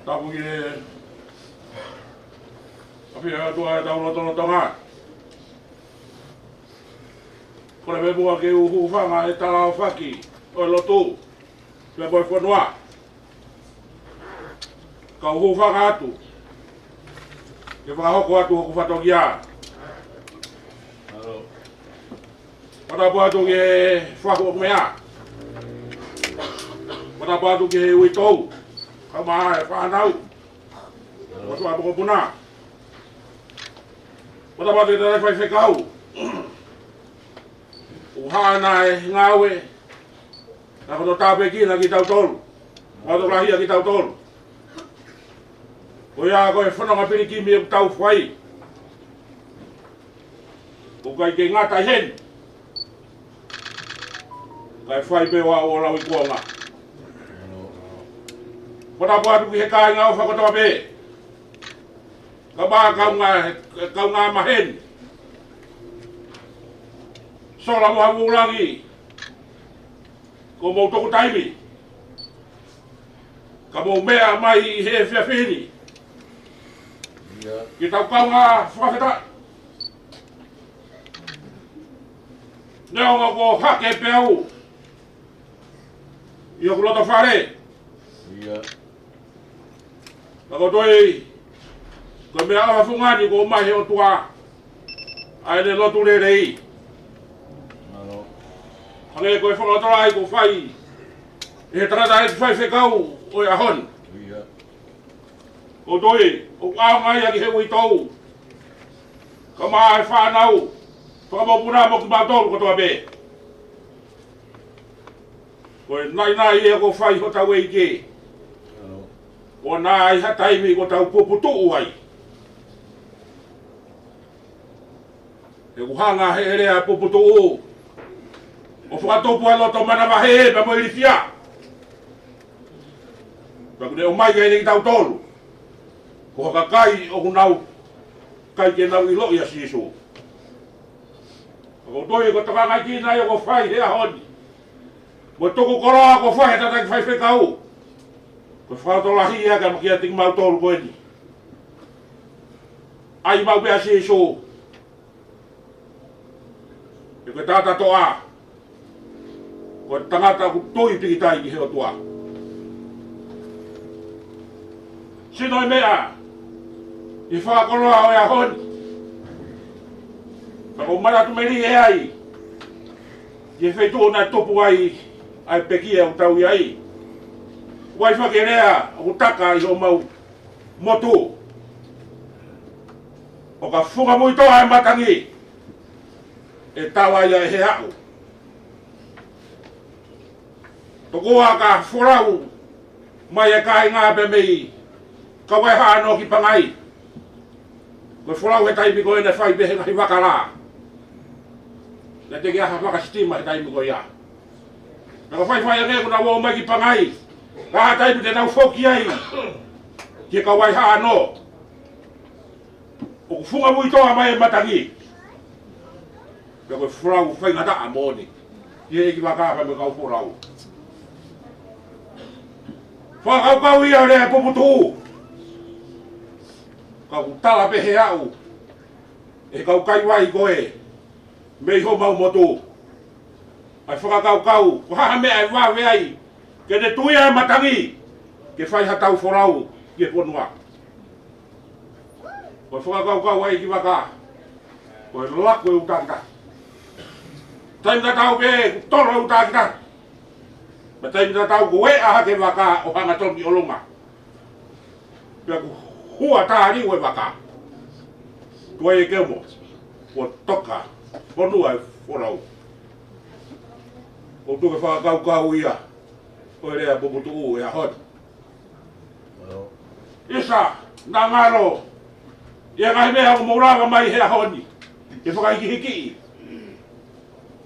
Tapu ki api ha tua e tau lotono tonga. Kore me bua ke uhu whanga e tala o whaki o lotu. Me boi whanua. Ka uhu whanga atu. Ke whakahoko atu hoku whatoki a. Matapu atu ke whaku o mea. Matapu atu ke uitou. Ka maa e whanau. Wasu a poko puna. Matapu atu e tere whai whekau. Uhana e ngawe. Na koto tape kina ki tau tolu. Mato rahia ki tau tolu. Ko ia koe whanonga piriki mi e tau whai. Ko kai ke ngata hen. Kai whai pe wa o lau I kuonga. Kona pātu ki he kāi ngā o whakatoa pe. Ka mā kau ngā mahen. Sola moha mūrangi. Ko mou toko taimi. Ka mou mea mai I he whiawhini. Ki tau kau ngā whakata. Neo ngā ko hake pe au. I o kulota whare. Ako toi. Ko mea awa whungani ko mai he o tua. Ai ne lotu re rei. Hange koe whakatora ai ko whai. E he tarata e whai whekau o e ahon. Ko toi. O kāo ngai aki he ui tau. Ka maa e whanau. Whakamopuna mo ki mātoru kotoa pe. Koe nai e ko whai ho tau e ike. O nai ha taimi ko tau puputu ai. E kuhanga he rea puputu o. O whakatopu ai loto mana mahe pa mo irifia. Pakune o mai kai ki tau tolu. Ko haka kai o kunau. Kai ke nau I lo ia sisu. Ko toi ko taka ki na ko whai he ahoni. Mo toko koroa ko whai tata ki whai whekau. Ko whakatolahi ia ka makia ting mau tolu ko eni. Ai mau pia sisu. E ko tata toa. Ko tangata ku toi pikitai ki he o tua. Sinoi mea. I whakakoroa o e ahoni. Ko maratu meri e ai. Ye feito na topu ai ai pekia o tau ai. Wai whakerea o taka I o mau motu. O ka whunga mui toa e matangi. E tawa ia e he au. Tokoa ka whorau mai e kai ngā pe mei. Ka wai hāno ki pangai. Ko whorau he taimi ko e ne whai behe ngahi wakara. Na te kia hawaka stima he taimi ko ia. Na ka whai ange kuna wau mai ki pangai. Ka ha taimi te nau whoki ai. Ki ka wai hāno. O ku whunga mui toa mai e matangi. Ka koe whorau whai ngata a mōni. Ki e ki wakapa me kau whorau. Whakau ia rea puputu. Kau tala pehe au. E kau kai wai koe. Mei ho mau motu. Ai whakakau. Ko haha mea e wawe ai. Ke ne tuia e matangi. Ke whai hatau whorau. Ke ponua. Ko whakakau ai ki waka. Ko e lako e utakita. Taim ta tau pe toro e utakita. Ma taim ta tau ko e aha ke waka o hanga toki o longa. Pea ku hua tāri o e waka. Ko e kemo. Ko toka. Ponua e whorau. O tuke whakakau ia. O e rea puputu u e ahon. Isa, nā ngaro. Ia ngahi mea o mauranga mai he ahoni. E whakaiki hiki.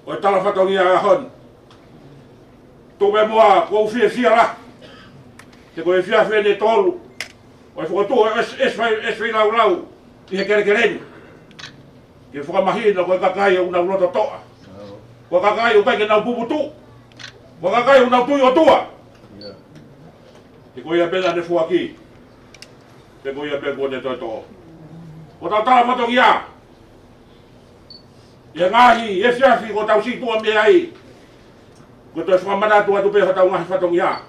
O e tala whatongi a ahon. Tō moa ko fia la. Te ko e fia ne tolu. O e whakatoa eswai lau. I he kerekereni. Ke whakamahina ko e kakai o nau rota toa. Ko kakai o kai ke nau puputu. Ko kakai o nau tui o tua. Te ko ia pena ne fuaki. Te ko ia pena ne toi toa. Ko tau tala matongi a. Ia ngahi, e fiafi ko tau si tua mea ai. Ko toi whakamana tua tupe tau ngahi whatongi a.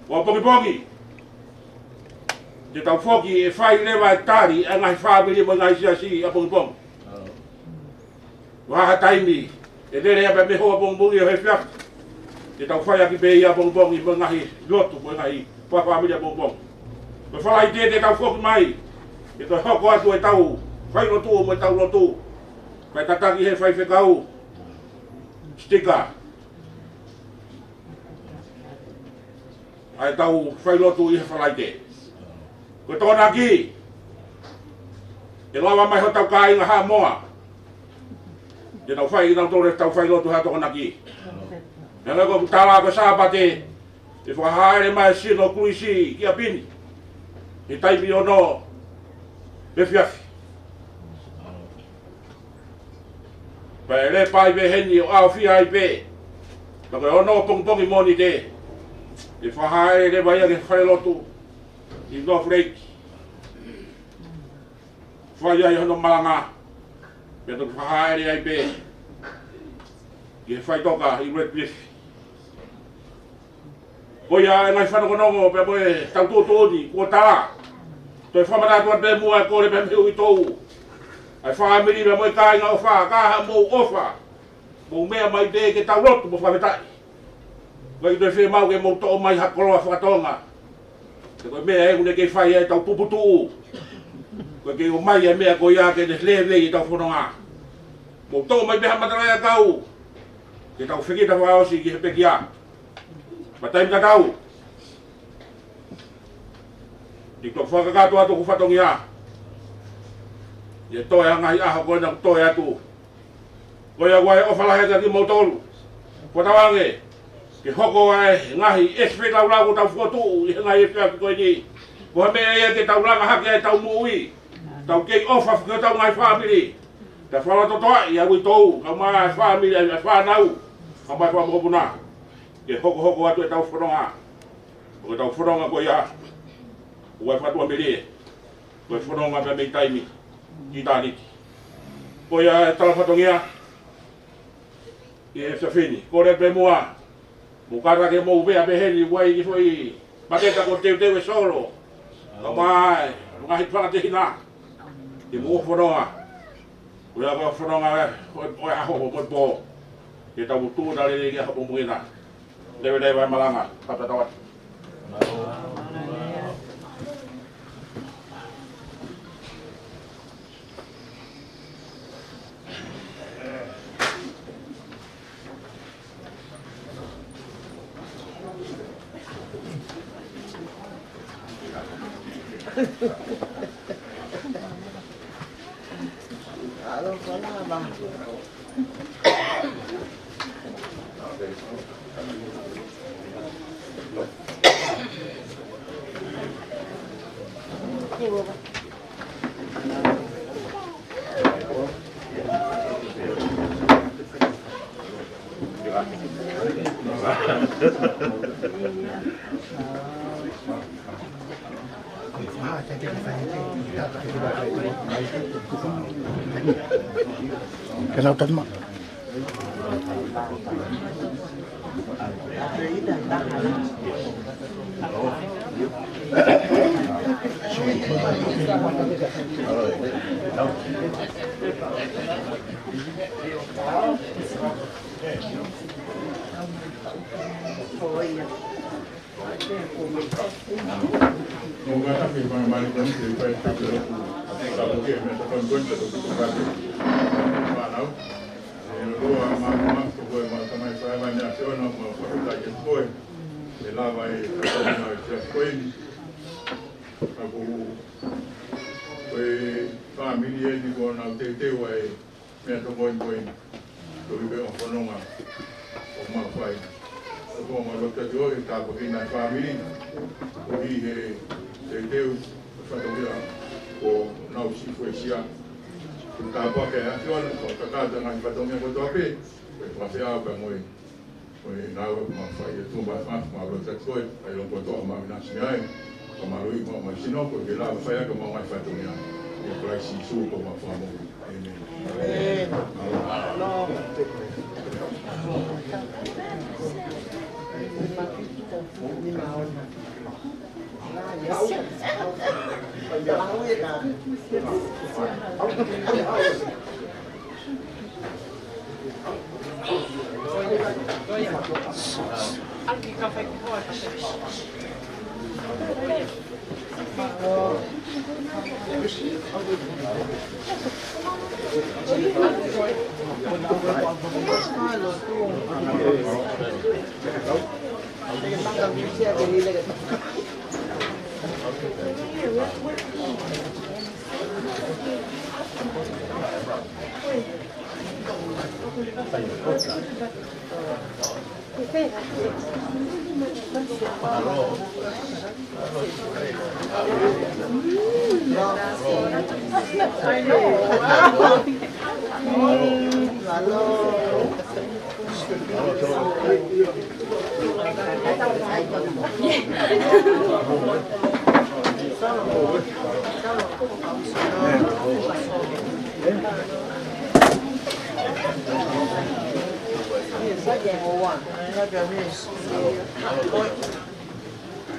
Ko pongi. Te tau whoki e whai lewa e tari a ngai whāwiri mo ngai siasi a pongi. Waha taimi e lere ebe me hoa pongi o he whiak. Te tau whai aki pei a pongi mo ngai lotu mo ngai whawamiri a pongi. Ko whalai te tau whoki mai. E toi hoko atu e tau Failotu mo tau lotu. Kai tataki he whai whekau. Stika. Ai tau Failotu I he whalai te. Ko tōna ki, e lawa mai ho tau ka inga ha moa. Te tau whai i nau tōre tau Failotu ha tōna ki. Nanga ko tala ko sabate. E whakahaere mai sino Kulisi ki a pini. E taimi Hono. Me fiafi. Pai le pai be heni o au fia i pe. Naka Hono pongpongi moni te. E whahaere le vai ake Failotu. I Nofoanga. Whai ai Hono malanga. Pea tuk whahaere ai pe. I whai toka i Red Cliff. Koia ngai whanokonongo pe moe tau tōtōni, kua tā. Toi whamarātua pe mua e kore pe miu i tōu. Ai Famili pe moe kāinga o wha, kāha mou ofa. Mou mea mai te ke tau rotu mo whametai. Koe toi whi mau ke mou tō mai hakoloa whakatonga. Te koe mea engune ke whai e tau puputuu. Koe ke o mai e mea koe ia ke te lewe i tau whanonga. Mou tō mai peha matarai a kau. Ke tau whikita whaosi ki he peki a. Patai mta tau. Iko whakakato atu ku whatongi a. Ie toe hangai aha koe na toe atu. Koe a guai ofalaheka ki mautolu. Whatawange. Ke hoko ai ngahi espe tau lagu tau whotu. I ngai espe aki koe ni. Koe mea ia ke tau langa haki ai tau mui. Tau kei ofa whakatau ngai Famili. Ta whalatotoa i awi tou. Kau maa Famili ai whanau. Kau mai whamokopuna. Ke hoko atu e tau whanonga. Koe tau whanonga koe ia. Koe whatua mele. Koe whanonga pe mei taimi. I tāniti. Koe ia e tala whatongia. I e sawhini. Kore pe mua. Mukara ke mou bea pe heni. Wai ki fwoi. Mateta ko teu e solo. Kau mai. Ngahi whakatehina. I mua whanonga. Koe ia koe whanonga. Koe aho koe po. Ke tau tū na lele ki a hapumungina. Lewe vai malanga, kata tawat. Halo, pala ba? Kenal kan mak? Nunca tapi pengembali dan cerita Tabelle. Kalau dia macam konten itu bukan. Mana? Dua mak tu macam saya banyak orang mau pergi koi. Ela vai para koi. Aku koi família ni kau nak tete vai. Macam koi. Koi be orang nonga. Orang fai. Aku mau lupa tu kita pergi nak família. Koi tete fatoria. Ko nau si foi sia. Ka pa ke action ko ka ngai patonga ko tope. Ko pa se a pa moi. Ko na ma fai tu ba ma lo te ko ai lo poto ma na sinai. Ko ma lui ma sino ko ke la fai ko ma patonga. Ko pra si su ko ma fa mo. Amen. No. Anche caffè che vuoi?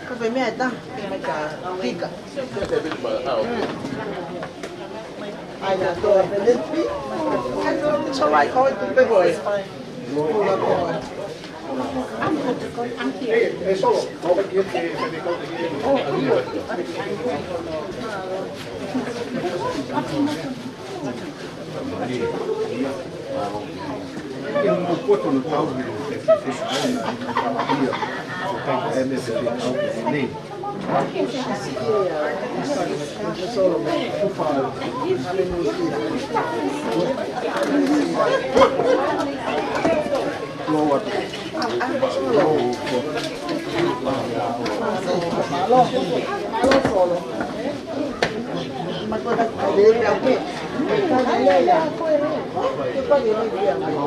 Có phải mẹ ta, mẹ cả đi cả. Ai là tôi phải lên phí. Sao lại coi tôi bây giờ? Solo, no perché se ne cose che non può tollare Ma cosa devi a me? Lei ha che poi io mi dico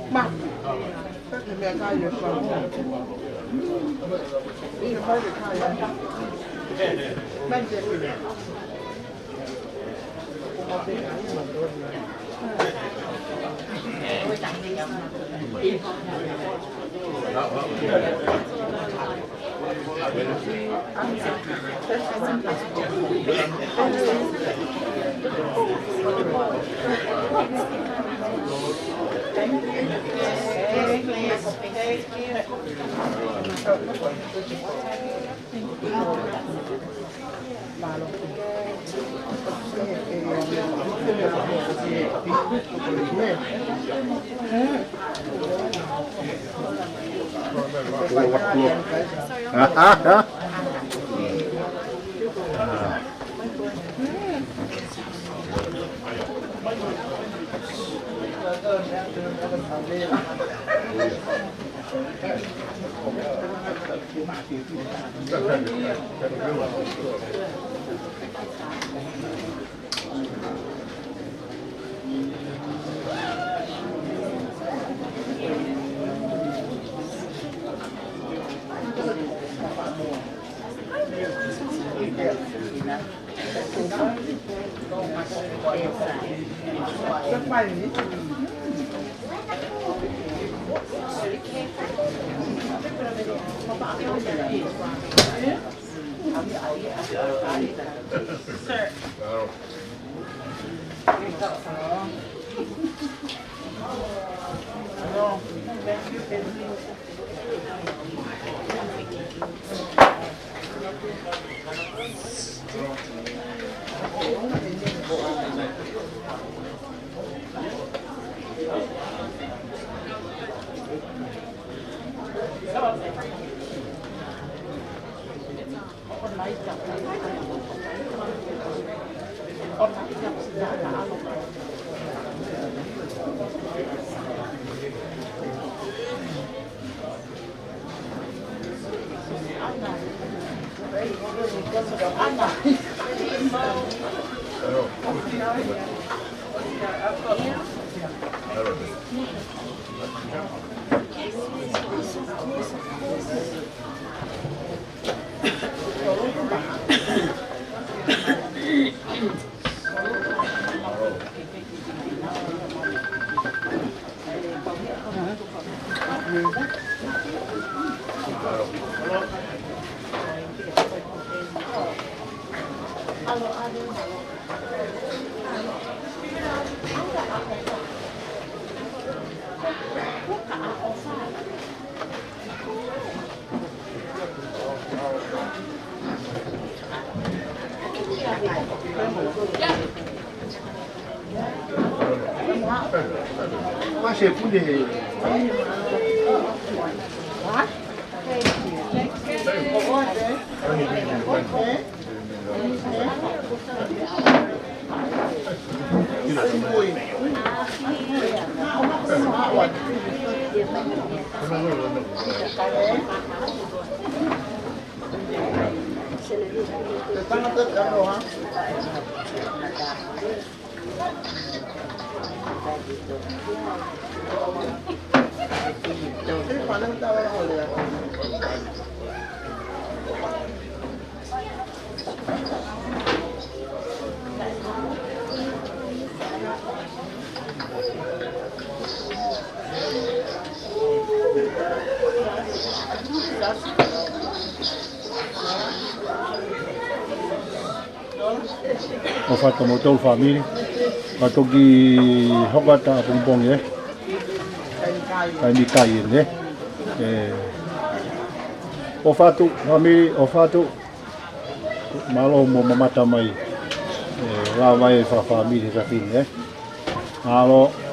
ma perché mi hai io sono io poi le caio mentre qui Ho fatto molto il famili, fatto che ho fatto un po' di caie, ho fatto famili, ho fatto malo mamma mai, la vai fa famili da fine, malo